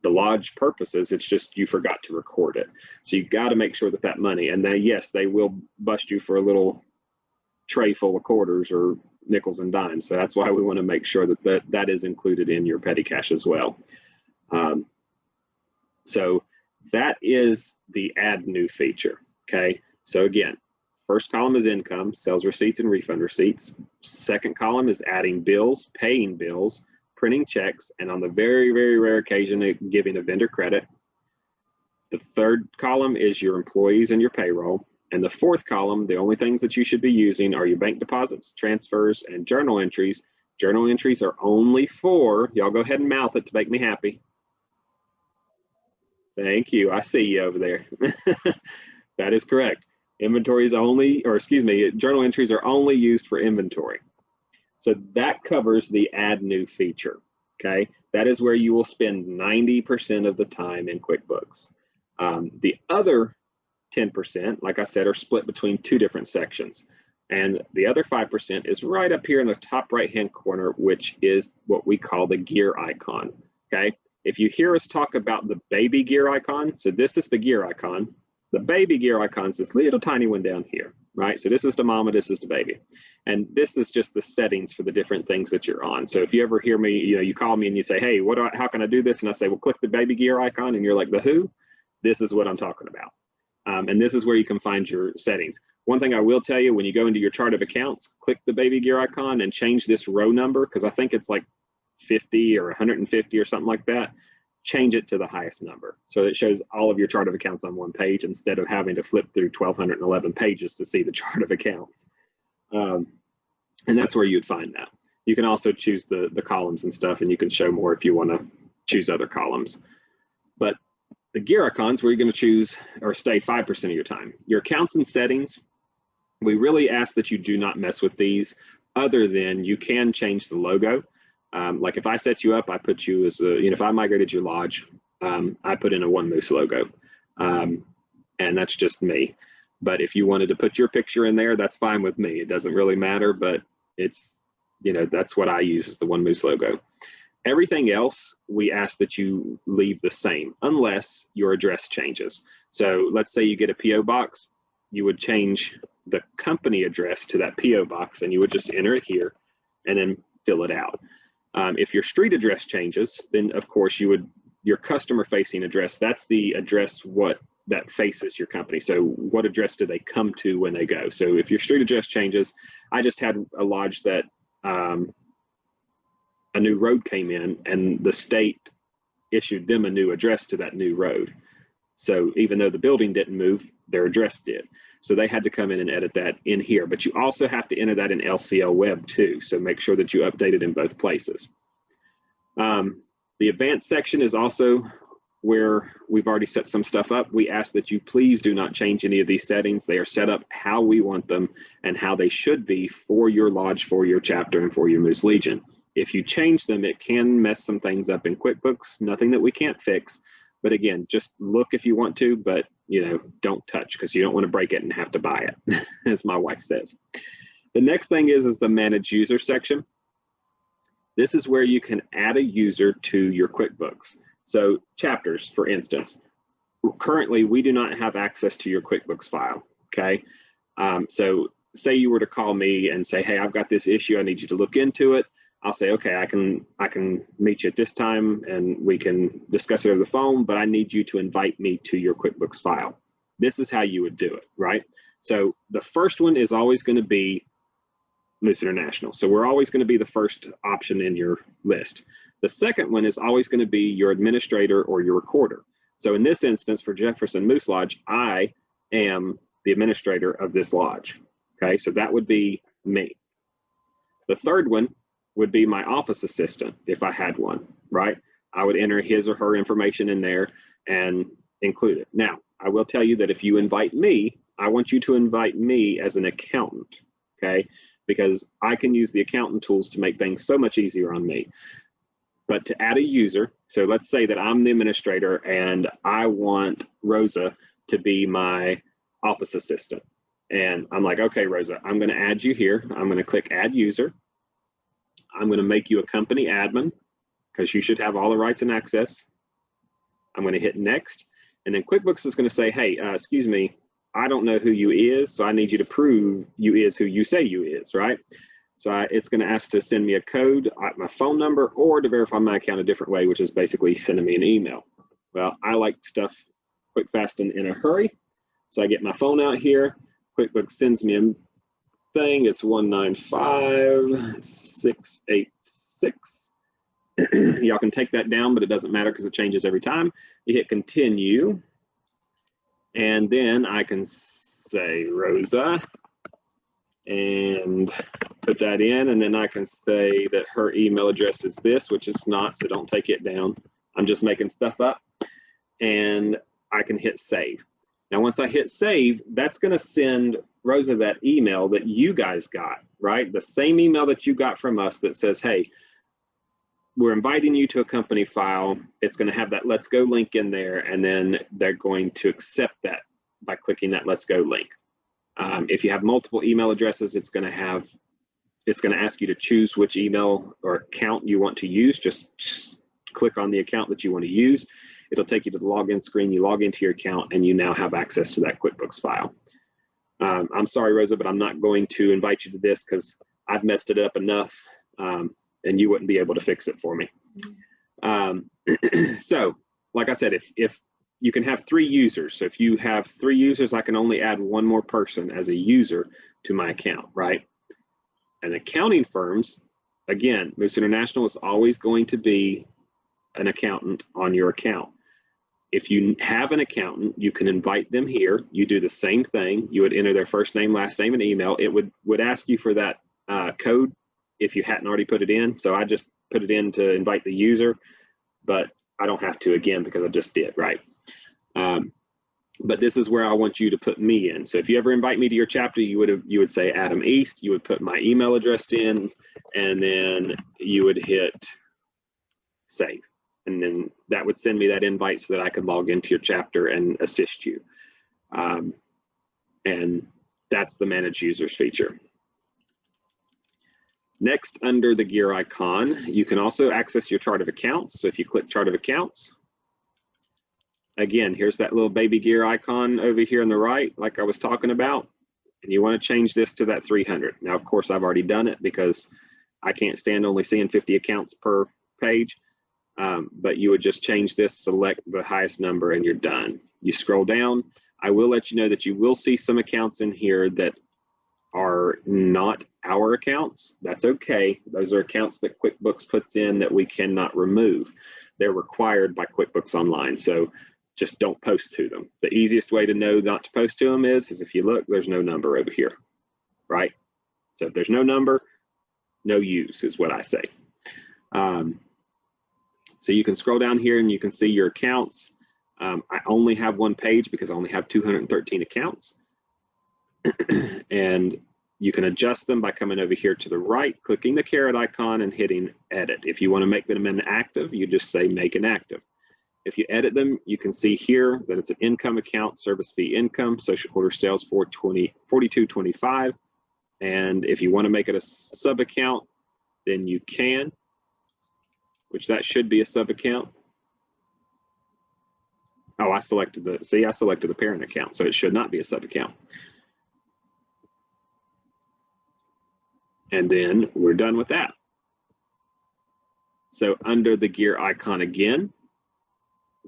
the lodge purposes. It's just you forgot to record it. So you got to make sure that that money, and then yes, they will bust you for a little tray full of quarters or nickels and dimes. So that's why we want to make sure that that is included in your petty cash as well. So that is the add new feature. Okay, so again, first column is income, sales receipts and refund receipts. Second column is adding bills, paying bills, printing checks, and on the very, very rare occasion, giving a vendor credit. The third column is your employees and your payroll. And the fourth column, the only things that you should be using are your bank deposits, transfers, and journal entries. Journal entries are only for, y'all go ahead and mouth it to make me happy. Thank you. I see you over there. That is correct. Inventory is only, or excuse me, journal entries are only used for inventory. So that covers the add new feature. Okay, that is where you will spend 90% of the time in QuickBooks. The other 10%, like I said, are split between 2 different sections. And the other 5% is right up here in the top right-hand corner, which is what we call the gear icon. Okay, if you hear us talk about the baby gear icon, so this is the gear icon. The baby gear icon is this little tiny one down here, right? So this is the mama, this is the baby. And this is just the settings for the different things that you're on. So if you ever hear me, you call me and you say, hey, how can I do this? And I say, well, click the baby gear icon. And you're like, the who? This is what I'm talking about. And this is where you can find your settings. One thing I will tell you, when you go into your chart of accounts, click the baby gear icon and change this row number, because I think it's like 50 or 150 or something like that. Change it to the highest number, so it shows all of your chart of accounts on one page instead of having to flip through 1,211 pages to see the chart of accounts. And that's where you'd find that. You can also choose the columns and stuff, and you can show more if you want to choose other columns. But The gear icons, where you're going to choose or stay 5% of your time. Your accounts and settings, we really ask that you do not mess with these, other than you can change the logo. Like if I set you up, I put you as a, if I migrated your lodge, I put in a One Moose logo, and that's just me. But if you wanted to put your picture in there, that's fine with me. It doesn't really matter, but it's, that's what I use, as the One Moose logo. Everything else, we ask that you leave the same, unless your address changes. So let's say you get a PO box, you would change the company address to that PO box, and you would just enter it here and then fill it out. If your street address changes, then of course your customer facing address, that's the address that faces your company. So what address do they come to when they go? So if your street address changes, I just had a lodge that a new road came in, and the state issued them a new address to that new road. So even though the building didn't move, their address did. So they had to come in and edit that in here, but you also have to enter that in LCL Web too. So make sure that you update it in both places. The advanced section is also where we've already set some stuff up. We ask that you please do not change any of these settings. They are set up how we want them and how they should be for your lodge, for your chapter, and for your Moose Legion. If you change them, it can mess some things up in QuickBooks, nothing that we can't fix. But again, just look if you want to, but don't touch, because you don't want to break it and have to buy it, as my wife says. The next thing is the Manage User section. This is where you can add a user to your QuickBooks. So chapters, for instance, currently we do not have access to your QuickBooks file, okay? So say you were to call me and say, hey, I've got this issue, I need you to look into it. I'll say, okay, I can meet you at this time and we can discuss it over the phone, but I need you to invite me to your QuickBooks file. This is how you would do it, right? So the first one is always going to be Moose International. So we're always going to be the first option in your list. The second one is always going to be your administrator or your recorder. So in this instance, for Jefferson Moose Lodge, I am the administrator of this lodge. Okay, so that would be me. The third one would be my office assistant, if I had one, right? I would enter his or her information in there and include it. Now, I will tell you that if you invite me, I want you to invite me as an accountant, okay? Because I can use the accountant tools to make things so much easier on me. But to add a user, so let's say that I'm the administrator and I want Rosa to be my office assistant. And I'm like, okay, Rosa, I'm going to add you here. I'm going to click Add User. I'm going to make you a company admin, because you should have all the rights and access. I'm going to hit Next. And then QuickBooks is going to say, hey, excuse me, I don't know who you is, so I need you to prove you is who you say you is, right? So it's going to ask to send me a code, my phone number, or to verify my account a different way, which is basically sending me an email. Well, I like stuff quick, fast, and in a hurry. So I get my phone out here. QuickBooks sends me a thing. It's 195686. Y'all can take that down, but it doesn't matter because it changes every time. You hit Continue. And then I can say Rosa and put that in, and then I can say that her email address is this, which is not, so don't take it down. I'm just making stuff up, and I can hit Save. Now, once I hit Save, that's going to send Rosa that email that you guys got, right? The same email that you got from us that says, hey, we're inviting you to a company file. It's going to have that Let's Go link in there, and then they're going to accept that by clicking that Let's Go link. If you have multiple email addresses, it's going to ask you to choose which email or account you want to use. Just click on the account that you want to use. It'll take you to the login screen. You log into your account, and you now have access to that QuickBooks file. I'm sorry, Rosa, but I'm not going to invite you to this because I've messed it up enough. And you wouldn't be able to fix it for me. So, like I said, if you can have 3 users, so if you have 3 users, I can only add one more person as a user to my account, right? And accounting firms, again, Moose International is always going to be an accountant on your account. If you have an accountant, you can invite them here. You do the same thing. You would enter their first name, last name, and email. It would ask you for that code if you hadn't already put it in. So I just put it in to invite the user, but I don't have to again because I just did, right? But this is where I want you to put me in. So if you ever invite me to your chapter, you would say Adam East, you would put my email address in, and then you would hit save. And then that would send me that invite so that I could log into your chapter and assist you. And that's the Manage Users feature. Next, under the gear icon, you can also access your chart of accounts. So if you click chart of accounts, again, here's that little baby gear icon over here on the right, like I was talking about, and you want to change this to that 300. Now, of course, I've already done it because I can't stand only seeing 50 accounts per page, but you would just change this, select the highest number, and you're done. You scroll down. I will let you know that you will see some accounts in here that are not our accounts. That's okay. Those are accounts that QuickBooks puts in that we cannot remove. They're required by QuickBooks Online. So just don't post to them. The easiest way to know not to post to them is if you look, there's no number over here, right? So if there's no number, no use is what I say. So you can scroll down here and you can see your accounts. I only have one page because I only have 213 accounts. And you can adjust them by coming over here to the right, clicking the caret icon and hitting edit. If you want to make them inactive, you just say make inactive. If you edit them, you can see here that it's an income account, service fee income, social quarter sales 4225. And if you want to make it a sub account, then you can, which that should be a sub account. Oh, I selected the parent account, so it should not be a sub account. And then we're done with that. So under the gear icon again,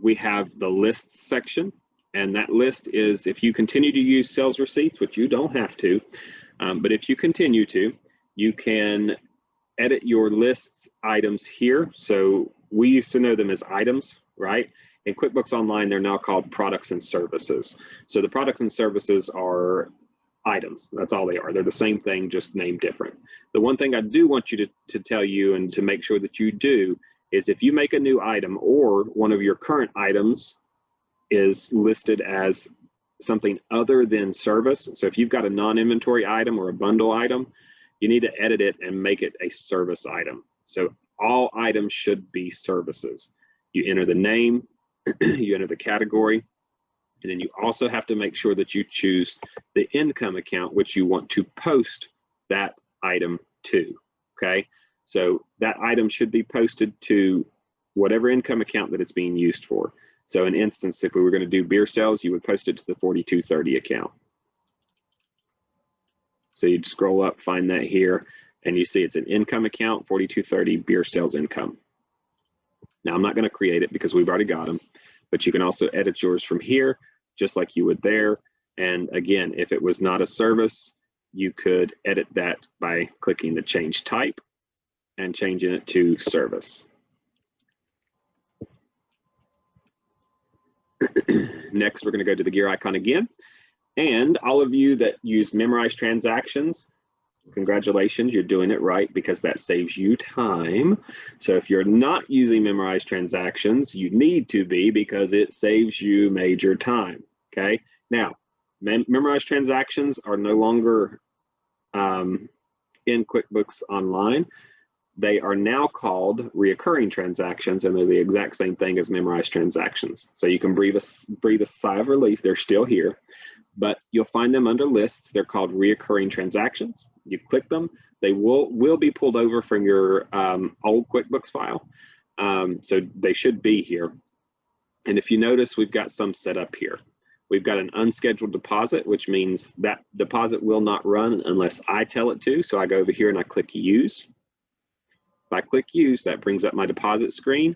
we have the lists section, and that list is if you continue to use sales receipts, which you don't have to, but if you continue to, you can edit your lists items here. So we used to know them as items, right? In QuickBooks Online, they're now called products and services. So the products and services are items. That's all they are. They're the same thing, just named different. The one thing I do want you to tell you and to make sure that you do is if you make a new item or one of your current items is listed as something other than service. So if you've got a non-inventory item or a bundle item, you need to edit it and make it a service item. So all items should be services. You enter the name, you enter the category, and then you also have to make sure that you choose the income account, which you want to post that item to, okay? So that item should be posted to whatever income account that it's being used for. So in instance, if we were gonna do beer sales, you would post it to the 4230 account. So you'd scroll up, find that here, and you see it's an income account, 4230 beer sales income. Now I'm not gonna create it because we've already got them, but you can also edit yours from here, just like you would there. And again, if it was not a service, you could edit that by clicking the change type and changing it to service. Next, we're going to go to the gear icon again. And all of you that use Memorize Transactions, congratulations, you're doing it right because that saves you time. So if you're not using Memorize Transactions, you need to be because it saves you major time, okay? Now, Memorize Transactions are no longer in QuickBooks Online. They are now called Reoccurring Transactions, and they're the exact same thing as Memorize Transactions. So you can breathe a sigh of relief. They're still here, but you'll find them under lists. They're called Reoccurring Transactions. You click them, they will be pulled over from your old QuickBooks file. So they should be here. And if you notice, we've got some set up here. We've got an unscheduled deposit, which means that deposit will not run unless I tell it to. So I go over here and I click Use. If I click Use, that brings up my deposit screen.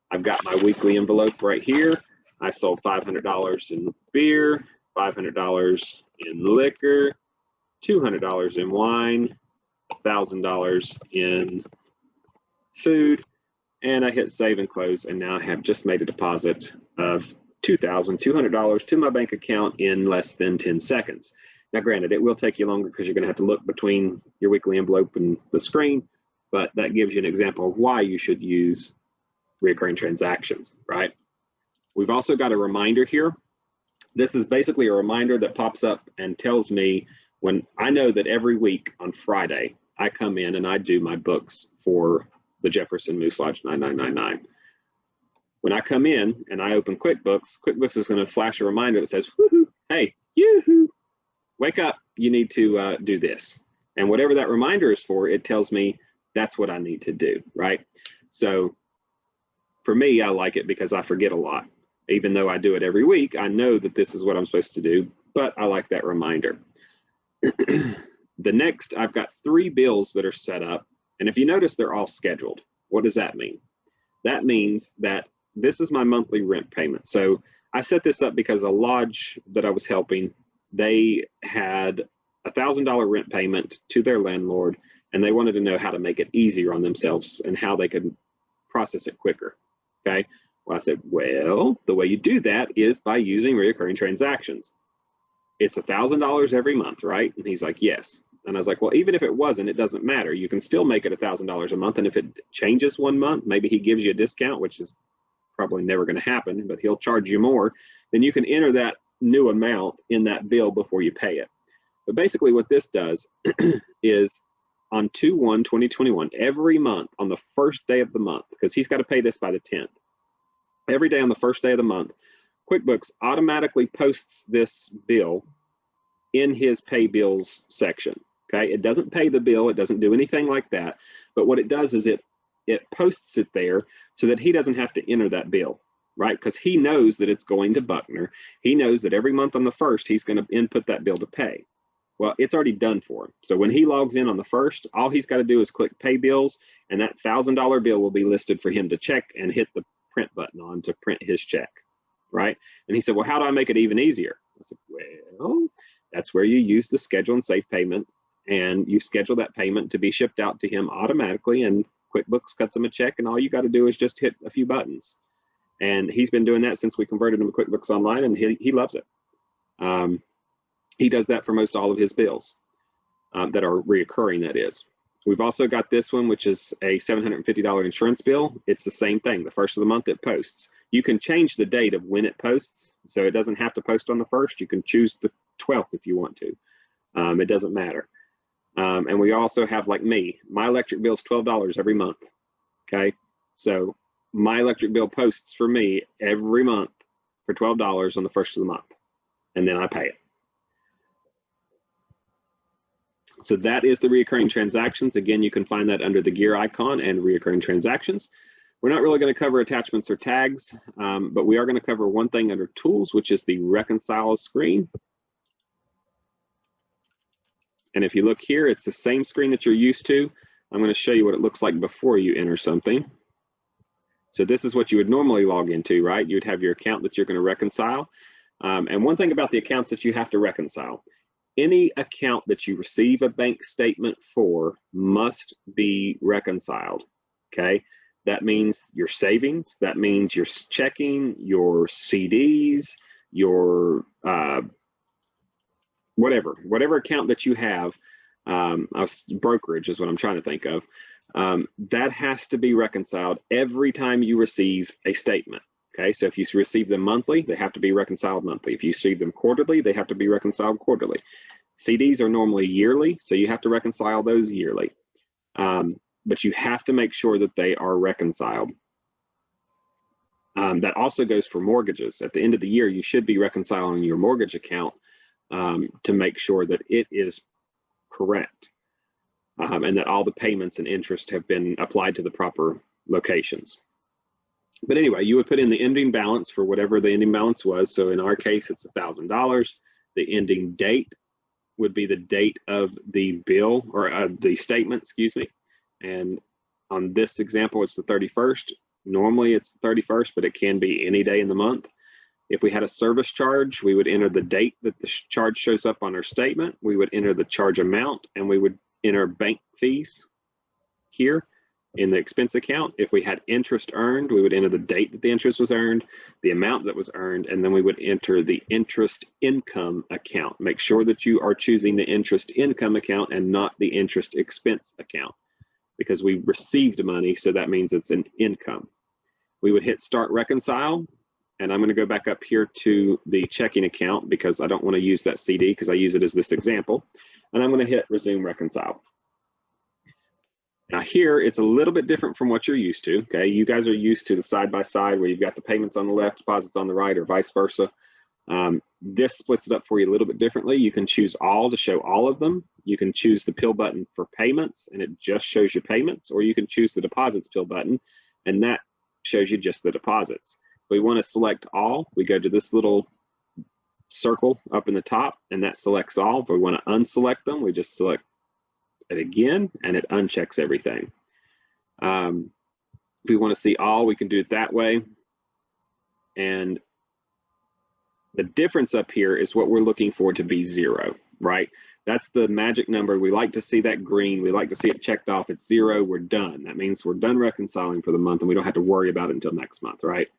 I've got my weekly envelope right here. I sold $500 in beer, $500 in liquor, $200 in wine, $1,000 in food, and I hit save and close, and now I have just made a deposit of $2,200 to my bank account in less than 10 seconds. Now, granted, it will take you longer because you're going to have to look between your weekly envelope and the screen, but that gives you an example of why you should use recurring transactions, right? We've also got a reminder here. This is basically a reminder that pops up and tells me when I know that every week on Friday, I come in and I do my books for the Jefferson Moose Lodge 9999. When I come in and I open QuickBooks, QuickBooks is going to flash a reminder that says, woohoo, hey, yoo-hoo, wake up, you need to do this. And whatever that reminder is for, it tells me that's what I need to do, right? So for me, I like it because I forget a lot. Even though I do it every week, I know that this is what I'm supposed to do, but I like that reminder. The next, I've got 3 bills that are set up. And if you notice, they're all scheduled. What does that mean? That means that this is my monthly rent payment. So I set this up because a lodge that I was helping, they had a $1,000 rent payment to their landlord, and they wanted to know how to make it easier on themselves and how they could process it quicker. Okay. Well, I said, well, the way you do that is by using recurring transactions. It's $1,000 every month, right? And he's like, yes. And I was like, well, even if it wasn't, it doesn't matter. You can still make it $1,000 a month. And if it changes one month, maybe he gives you a discount, which is probably never going to happen, but he'll charge you more. Then you can enter that new amount in that bill before you pay it. But basically what this does is on 2/1/2021, every month on the first day of the month, because he's got to pay this by the 10th, every day on the first day of the month, QuickBooks automatically posts this bill in his pay bills section. Okay, it doesn't pay the bill, it doesn't do anything like that, but what it does is it posts it there so that he doesn't have to enter that bill, right? Because he knows that it's going to Buckner. He knows that every month on the 1st, he's going to input that bill to pay. Well, it's already done for him. So when he logs in on the 1st, all he's got to do is click pay bills, and that $1,000 bill will be listed for him to check and hit the print button on to print his check, right? And he said, well, how do I make it even easier? I said, well, that's where you use the schedule and save payment, and you schedule that payment to be shipped out to him automatically, and QuickBooks cuts him a check, and all you got to do is just hit a few buttons. And he's been doing that since we converted him to QuickBooks Online, and he loves it. He does that for most all of his bills that are reoccurring, that is. We've also got this one, which is a $750 insurance bill. It's the same thing. The 1st of the month it posts. You can change the date of when it posts, so it doesn't have to post on the 1st. You can choose the 12th if you want to. It doesn't matter. And we also have, like me, my electric bill is $12 every month. Okay, so my electric bill posts for me every month for $12 on the 1st of the month, and then I pay it. So that is the recurring transactions. Again, you can find that under the gear icon and recurring transactions. We're not really going to cover attachments or tags, but we are going to cover one thing under tools, which is the reconcile screen. And if you look here, it's the same screen that you're used to. I'm going to show you what it looks like before you enter something. So this is what you would normally log into, right? You'd have your account that you're going to reconcile. And one thing about the accounts that you have to reconcile, any account that you receive a bank statement for must be reconciled, okay? That means your savings, that means your checking, your CDs, your whatever account that you have, brokerage is what I'm trying to think of, that has to be reconciled every time you receive a statement. Okay, so if you receive them monthly, they have to be reconciled monthly. If you receive them quarterly, they have to be reconciled quarterly. CDs are normally yearly, so you have to reconcile those yearly. But you have to make sure that they are reconciled. That also goes for mortgages. At the end of the year, you should be reconciling your mortgage account to make sure that it is correct and that all the payments and interest have been applied to the proper locations. But anyway, you would put in the ending balance for whatever the ending balance was. So in our case, it's $1,000. The ending date would be the date of the bill or the statement, excuse me. And on this example, it's the 31st. Normally it's the 31st, but it can be any day in the month. If we had a service charge, we would enter the date that the charge shows up on our statement. We would enter the charge amount, and we would enter bank fees here in the expense account. If we had interest earned, we would enter the date that the interest was earned, the amount that was earned, and then we would enter the interest income account. Make sure that you are choosing the interest income account and not the interest expense account, because we received money, so that means it's an income. We would hit start reconcile, and I'm going to go back up here to the checking account because I don't want to use that CD because I use it as this example. And I'm going to hit resume reconcile. Now here, it's a little bit different from what you're used to, okay? You guys are used to the side-by-side where you've got the payments on the left, deposits on the right, or vice versa. This splits it up for you a little bit differently. You can choose all to show all of them. You can choose the pill button for payments, and it just shows you payments, or you can choose the deposits pill button, and that shows you just the deposits. If we want to select all, we go to this little circle up in the top, and that selects all. If we want to unselect them, we just select it again, and it unchecks everything. If we want to see all, we can do it that way. And the difference up here is what we're looking for to be 0, right? That's the magic number. We like to see that green. We like to see it checked off. It's 0, we're done. That means we're done reconciling for the month and we don't have to worry about it until next month, right?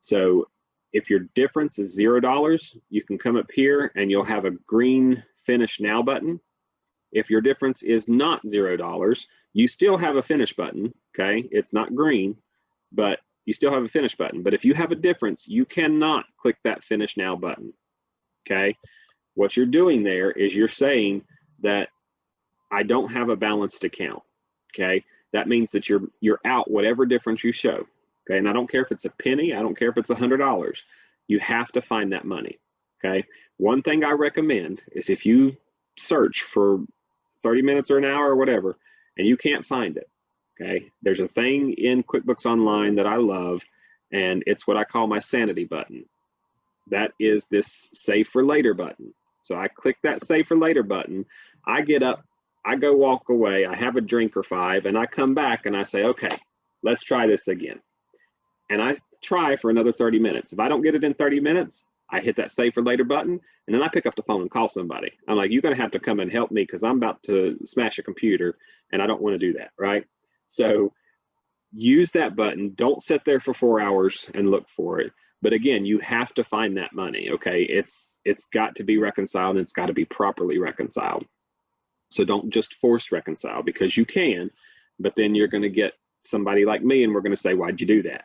So if your difference is $0, you can come up here and you'll have a green Finish Now button. If your difference is not $0, you still have a finish button, okay? It's not green, but you still have a finish button. But if you have a difference, you cannot click that Finish Now button, okay? What you're doing there is you're saying that I don't have a balanced account, okay? That means that you're out whatever difference you show, okay? And I don't care if it's a penny, I don't care if it's $100. You have to find that money, okay? One thing I recommend is if you search for 30 minutes or an hour or whatever, and you can't find it, okay? There's a thing in QuickBooks Online that I love, and it's what I call my sanity button. That is this Save for Later button. So I click that Save for Later button, I get up, I go walk away, I have a drink or 5, and I come back and I say, okay, let's try this again. And I try for another 30 minutes. If I don't get it in 30 minutes, I hit that Save for Later button, and then I pick up the phone and call somebody. I'm like, you're gonna have to come and help me because I'm about to smash a computer and I don't wanna do that, right? So use that button. Don't sit there for 4 hours and look for it. But again, you have to find that money, okay? It's got to be reconciled and it's got to be properly reconciled. So don't just force reconcile because you can, but then you're gonna get somebody like me and we're gonna say, why'd you do that?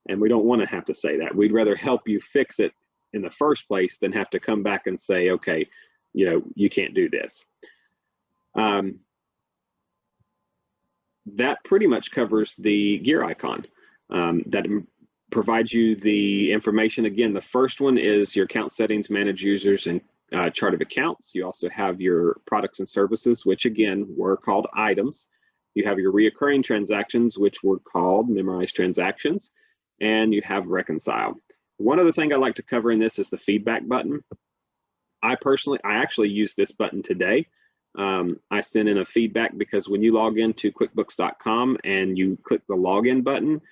And we don't want to have to say that. We'd rather help you fix it in the first place than have to come back and say, okay, you know, you can't do this. That pretty much covers the gear icon. That provides you the information. Again, the first one is your account settings, manage users, and chart of accounts. You also have your products and services, which again were called items. You have your reoccurring transactions, which were called memorized transactions. And you have reconcile. One other thing I like to cover in this is the feedback button. I actually use this button today. I sent in a feedback because when you log into QuickBooks.com and you click the login button,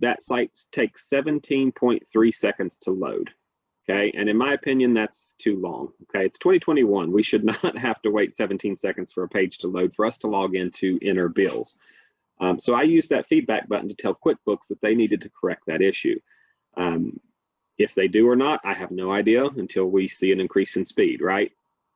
that site takes 17.3 seconds to load, okay? And in my opinion, that's too long, okay? It's 2021. We should not have to wait 17 seconds for a page to load for us to log in to enter bills. So I used that feedback button to tell QuickBooks that they needed to correct that issue. If they do or not, I have no idea until we see an increase in speed, right?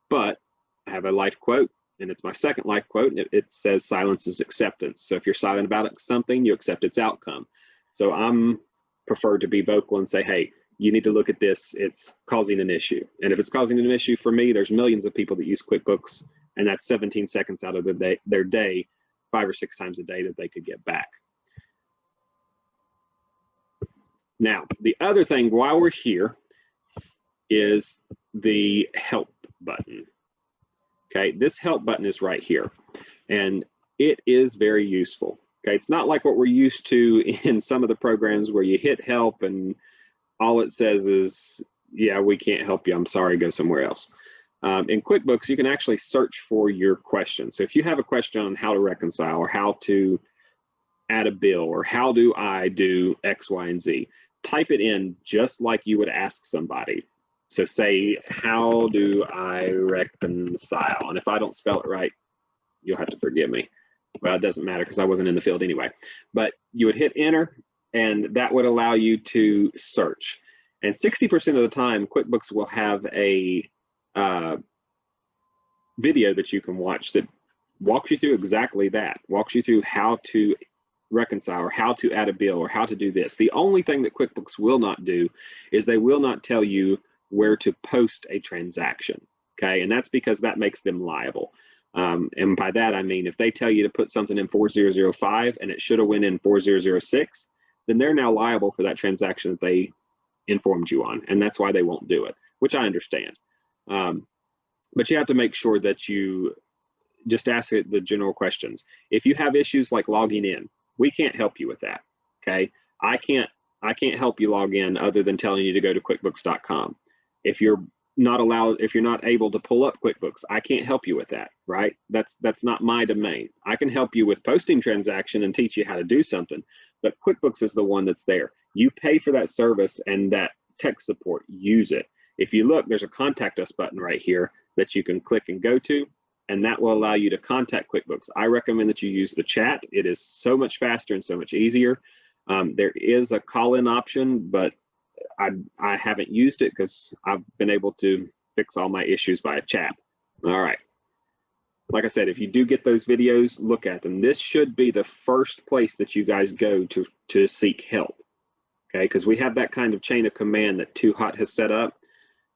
But I have a life quote, and it's my second life quote, and it says silence is acceptance. So if you're silent about something, you accept its outcome. So I'm preferred to be vocal and say, hey, you need to look at this, it's causing an issue. And if it's causing an issue for me, there's millions of people that use QuickBooks, and that's 17 seconds out of their day, 5 or 6 times a day that they could get back. Now, the other thing while we're here is the help button. Okay, this help button is right here, and it is very useful. Okay, it's not like what we're used to in some of the programs where you hit help and all it says is, yeah, we can't help you, I'm sorry, go somewhere else. In QuickBooks, you can actually search for your question. So if you have a question on how to reconcile or how to add a bill or how do I do X, Y, and Z, type it in just like you would ask somebody. So say, how do I reconcile? And if I don't spell it right, you'll have to forgive me. Well, it doesn't matter because I wasn't in the field anyway. But you would hit enter, and that would allow you to search. And 60% of the time, QuickBooks will have a video that you can watch that walks you through exactly that, walks you through how to reconcile or how to add a bill or how to do this. The only thing that QuickBooks will not do is they will not tell you where to post a transaction. Okay, and that's because that makes them liable. And by that I mean if they tell you to put something in 4005 and it should have went in 4006, then they're now liable for that transaction that they informed you on, and that's why they won't do it, which I understand. But you have to make sure that you just ask it the general questions. If you have issues like logging in, we can't help you with that. Okay, I can't help you log in other than telling you to go to QuickBooks.com. If you're not able to pull up QuickBooks, I can't help you with that, right? That's not my domain. I can help you with posting transaction and teach you how to do something, but QuickBooks is the one that's there. You pay for that service and that tech support, use it. If you look, there's a contact us button right here that you can click and go to, and that will allow you to contact QuickBooks. I recommend that you use the chat. It is so much faster and so much easier. There is a call-in option, but I haven't used it because I've been able to fix all my issues via chat. All right. Like I said, if you do get those videos, look at them. This should be the first place that you guys go to seek help. Okay, because we have that kind of chain of command that Too Hot has set up,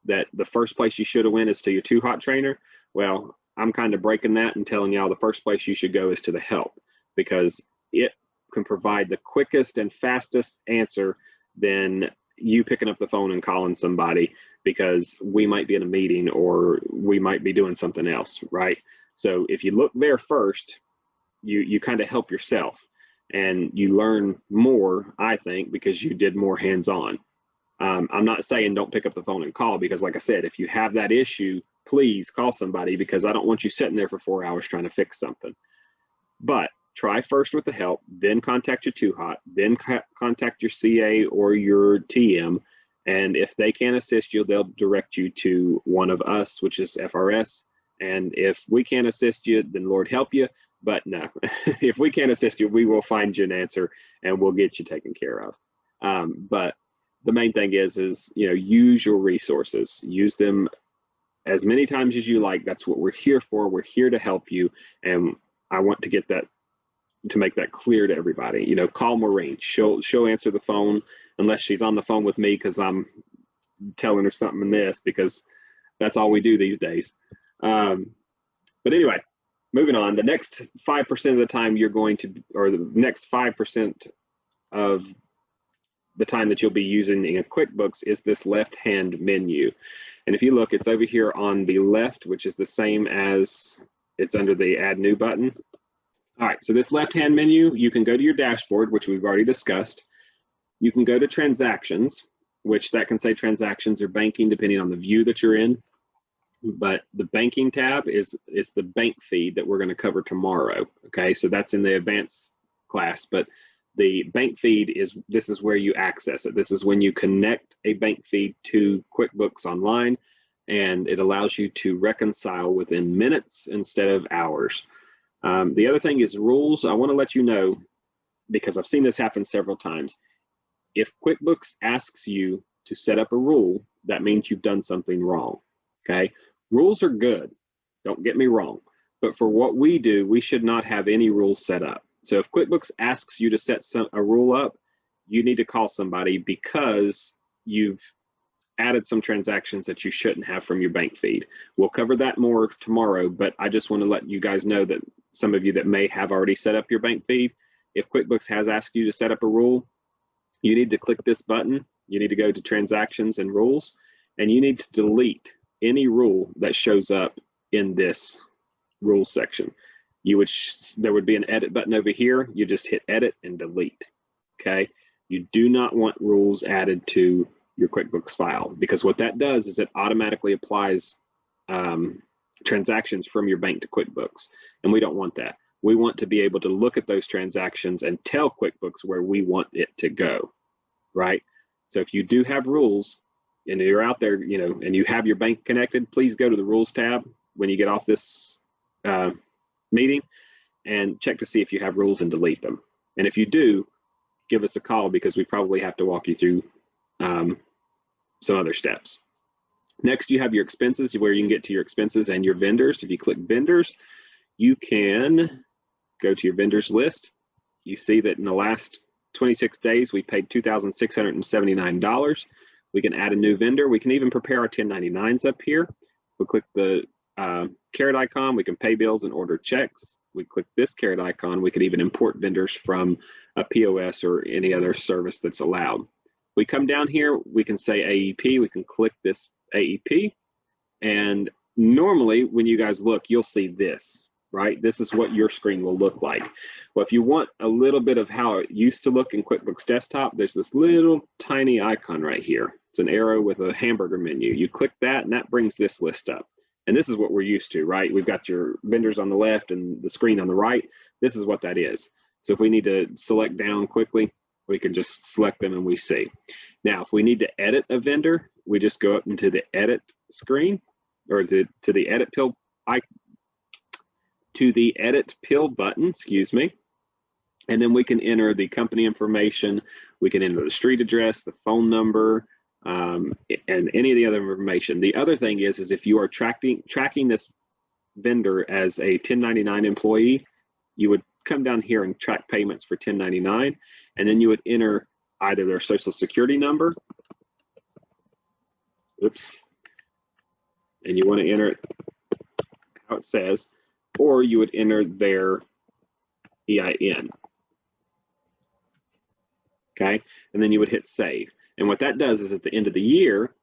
that the first place you should have went is to your Too Hot trainer. Well, I'm kind of breaking that and telling y'all the first place you should go is to the help, because it can provide the quickest and fastest answer than you picking up the phone and calling somebody, because we might be in a meeting or we might be doing something else, right? So if you look there first, you kind of help yourself and you learn more, I think, because you did more hands-on. I'm not saying don't pick up the phone and call, because like I said, if you have that issue, please call somebody, because I don't want you sitting there for 4 hours trying to fix something. But try first with the help, then contact your Too Hot, then contact your CA or your TM, and if they can't assist you, they'll direct you to one of us, which is FRS. And if we can't assist you, then Lord help you. But no, if we can't assist you, we will find you an answer and we'll get you taken care of. But the main thing is use your resources, use them as many times as you like. That's what we're here for. We're here to help you, and I want to make that clear to everybody. Call Maureen. She'll answer the phone unless she's on the phone with me because I'm telling her something in this, because that's all we do these days. But anyway, moving on. The next 5% of the time the next 5% of the time that you'll be using in QuickBooks is this left-hand menu. And if you look, it's over here on the left, which is the same as it's under the Add New button. All right, so this left-hand menu, you can go to your dashboard, which we've already discussed. You can go to transactions, which that can say transactions or banking, depending on the view that you're in. But the banking tab is the bank feed that we're going to cover tomorrow. Okay, so that's in the advanced class, but the bank feed this is where you access it. This is when you connect a bank feed to QuickBooks Online, and it allows you to reconcile within minutes instead of hours. The other thing is rules. I want to let you know, because I've seen this happen several times. If QuickBooks asks you to set up a rule, that means you've done something wrong. Okay, rules are good, don't get me wrong, but for what we do, we should not have any rules set up. So if QuickBooks asks you to set a rule up, you need to call somebody because you've added some transactions that you shouldn't have from your bank feed. We'll cover that more tomorrow, but I just want to let you guys know that some of you that may have already set up your bank feed, if QuickBooks has asked you to set up a rule, you need to click this button. You need to go to transactions and rules, and you need to delete any rule that shows up in this rules section. There would be an edit button over here. You just hit edit and delete. Okay, you do not want rules added to your QuickBooks file, because what that does is it automatically applies transactions from your bank to QuickBooks, and we don't want that. We want to be able to look at those transactions and tell QuickBooks where we want it to go, right? So if you do have rules and you're out there, and you have your bank connected, please go to the rules tab when you get off this meeting and check to see if you have rules and delete them. And if you do, give us a call, because we probably have to walk you through some other steps. Next, you have your expenses, where you can get to your expenses and your vendors. If you click vendors, you can go to your vendors list, You see that in the last 26 days, we paid $2,679. We can add a new vendor. We can even prepare our 1099s up here. We click the caret icon, we can pay bills and order checks. We click this caret icon, we could even import vendors from a POS or any other service that's allowed. We come down here, we can say AEP, we can click this AEP, and normally when you guys look, you'll see this, right? This is what your screen will look like. Well, if you want a little bit of how it used to look in QuickBooks Desktop, there's this little tiny icon right here. It's an arrow with a hamburger menu. You click that and that brings this list up. And this is what we're used to, right? We've got your vendors on the left and the screen on the right. This is what that is. So if we need to select down quickly, we can just select them and we see. Now, if we need to edit a vendor, we just go up into the edit screen, or to the edit pill button, excuse me. And then we can enter the company information. We can enter the street address, the phone number, and any of the other information. The other thing is if you are tracking this vendor as a 1099 employee, you would come down here and track payments for 1099, and then you would enter either their social security number, and you want to enter it how it says, or you would enter their EIN. Okay, and then you would hit save. And what that does is at the end of the year,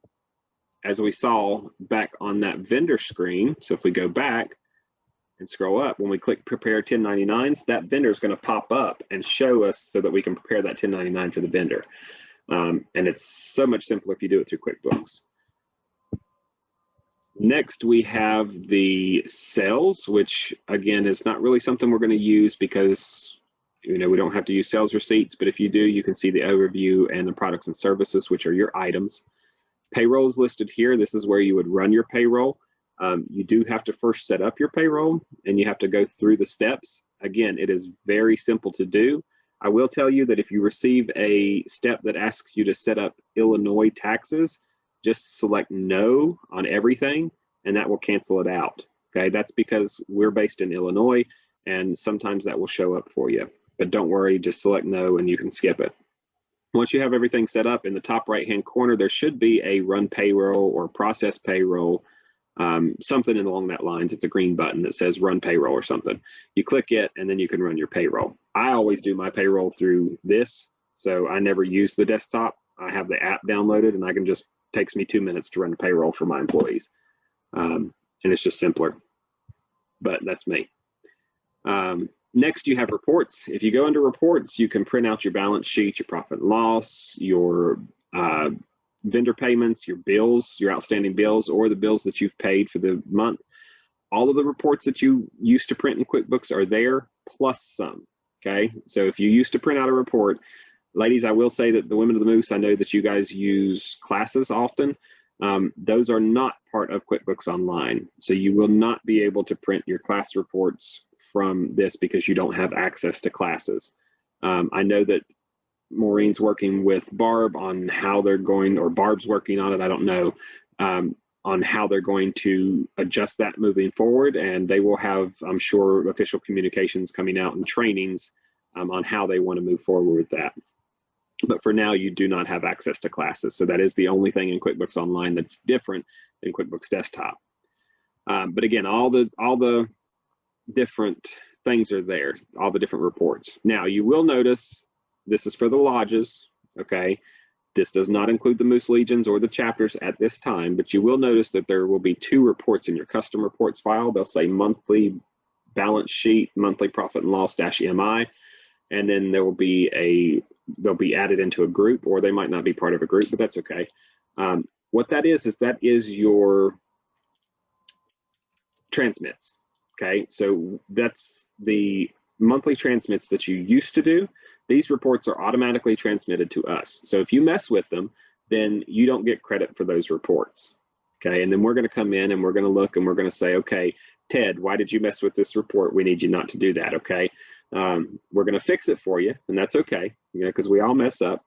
as we saw back on that vendor screen, so if we go back and scroll up, when we click prepare 1099s, that vendor is going to pop up and show us so that we can prepare that 1099 for the vendor. And it's so much simpler if you do it through QuickBooks. Next, we have the sales, which again is not really something we're going to use because we don't have to use sales receipts, but if you do, you can see the overview and the products and services, which are your items. Payroll is listed here. This is where you would run your payroll. You do have to first set up your payroll and you have to go through the steps. Again, it is very simple to do. I will tell you that if you receive a step that asks you to set up Illinois taxes, just select no on everything and that will cancel it out. Okay, that's because we're based in Illinois and sometimes that will show up for you. But don't worry, just select no and you can skip it. Once you have everything set up, in the top right-hand corner, there should be a run payroll or process payroll, something along that lines. It's a green button that says run payroll or something. You click it and then you can run your payroll. I always do my payroll through this, so I never use the desktop. I have the app downloaded and I can just, takes me 2 minutes to run the payroll for my employees. And it's just simpler, but that's me. Next, you have reports. If you go under reports, you can print out your balance sheet, your profit and loss, your vendor payments, your bills, your outstanding bills, or the bills that you've paid for the month. All of the reports that you used to print in QuickBooks are there, plus some, okay? So if you used to print out a report, ladies, I will say that the Women of the Moose, I know that you guys use classes often. Those are not part of QuickBooks Online. So you will not be able to print your class reports from this because you don't have access to classes. I know that Maureen's working with Barb on how they're going, or Barb's working on it, I don't know, on how they're going to adjust that moving forward. And they will have, I'm sure, official communications coming out and trainings on how they want to move forward with that. But for now, you do not have access to classes. So that is the only thing in QuickBooks Online that's different than QuickBooks Desktop. But again, all the different things are there, all the different reports. Now, you will notice this is for the lodges, okay? This does not include the Moose Legions or the chapters at this time, but you will notice that there will be 2 reports in your custom reports file. They'll say monthly balance sheet, monthly profit and loss -MI, and then there will be they'll be added into a group, or they might not be part of a group, but that's okay. What that is that is your transmits, okay? So that's the monthly transmits that you used to do. These reports are automatically transmitted to us. So if you mess with them, then you don't get credit for those reports, okay? And then we're gonna come in and we're gonna look and we're gonna say, okay, Ted, why did you mess with this report? We need you not to do that, okay? We're gonna fix it for you, and that's okay, because we all mess up.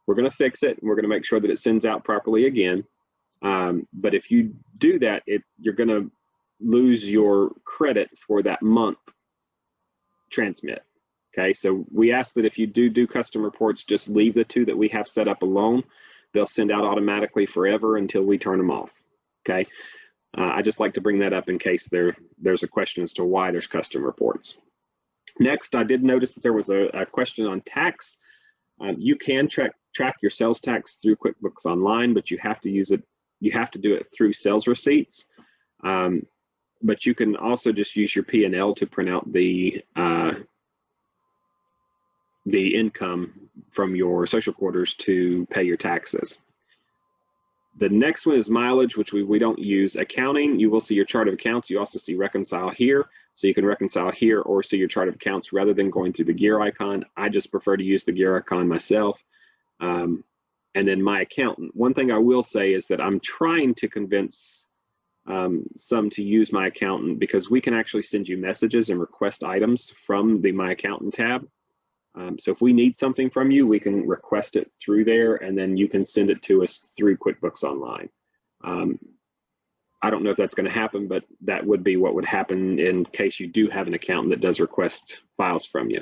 We're gonna fix it, and we're gonna make sure that it sends out properly again. But if you do that, you're gonna lose your credit for that month transmit. Okay, so we ask that if you do custom reports, just leave the 2 that we have set up alone. They'll send out automatically forever until we turn them off. Okay, I just like to bring that up in case there's a question as to why there's custom reports. Next, I did notice that there was a question on tax. You can track your sales tax through QuickBooks Online, but you have to use it. You have to do it through sales receipts. But you can also just use your P&L to print out the income from your social quarters to pay your taxes. The next one is mileage, which we don't use. Accounting, you will see your chart of accounts. You also see reconcile here. So you can reconcile here or see your chart of accounts rather than going through the gear icon. I just prefer to use the gear icon myself. And then my accountant. One thing I will say is that I'm trying to convince some to use my accountant, because we can actually send you messages and request items from the My Accountant tab. So if we need something from you, we can request it through there, and then you can send it to us through QuickBooks Online. I don't know if that's going to happen, but that would be what would happen in case you do have an accountant that does request files from you.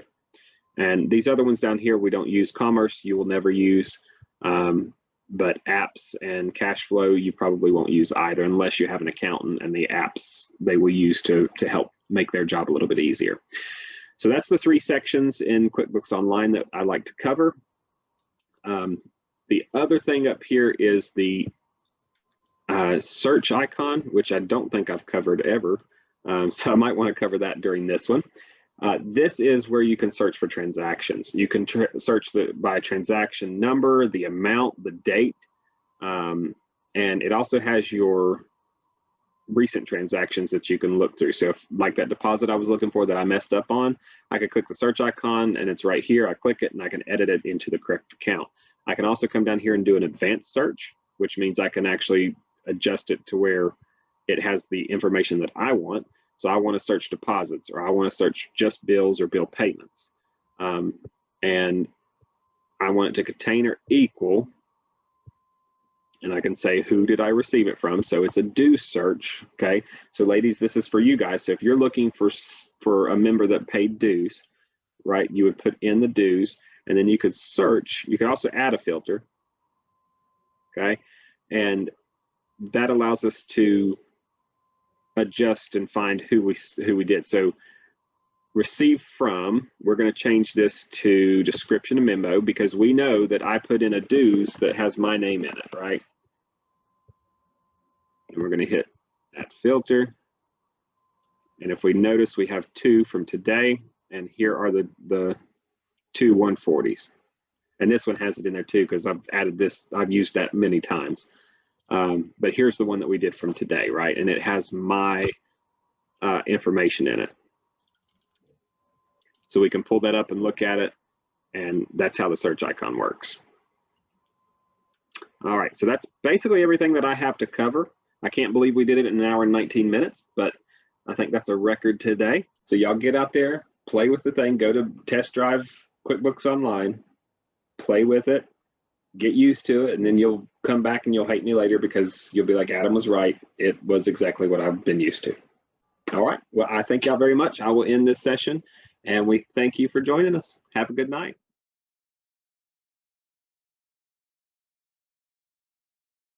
And these other ones down here, we don't use. Commerce, you will never use, but apps and cash flow, you probably won't use either unless you have an accountant, and the apps they will use to help make their job a little bit easier. So that's the 3 sections in QuickBooks Online that I like to cover. The other thing up here is the search icon, which I don't think I've covered ever. So I might want to cover that during this one. This is where you can search for transactions. You can search by transaction number, the amount, the date, and it also has your recent transactions that you can look through. So if, like that deposit I was looking for that I messed up on, I could click the search icon and it's right here. I click it and I can edit it into the correct account. I can also come down here and do an advanced search, which means I can actually adjust it to where it has the information that I want. So I want to search deposits, or I want to search just bills or bill payments. And I want it to contain or equal, and I can say, who did I receive it from? So it's a dues search, okay? So ladies, this is for you guys. So if you're looking for a member that paid dues, right, you would put in the dues, and then you could search. You could also add a filter, okay? And that allows us to adjust and find who we did. So receive from, we're going to change this to description and memo, because we know that I put in a dues that has my name in it, right? And we're going to hit that filter. And if we notice, we have 2 from today, and here are the 2 140s. And this one has it in there too, because I've added this, I've used that many times. But here's the one that we did from today, right? And it has my information in it. So we can pull that up and look at it, and that's how the search icon works. All right, so that's basically everything that I have to cover. I can't believe we did it in 1 hour and 19 minutes, but I think that's a record today. So y'all get out there, play with the thing, go to test drive QuickBooks Online, play with it, get used to it, and then you'll come back and you'll hate me later, because you'll be like, Adam was right. It was exactly what I've been used to. All right, well, I thank y'all very much. I will end this session. And we thank you for joining us. Have a good night.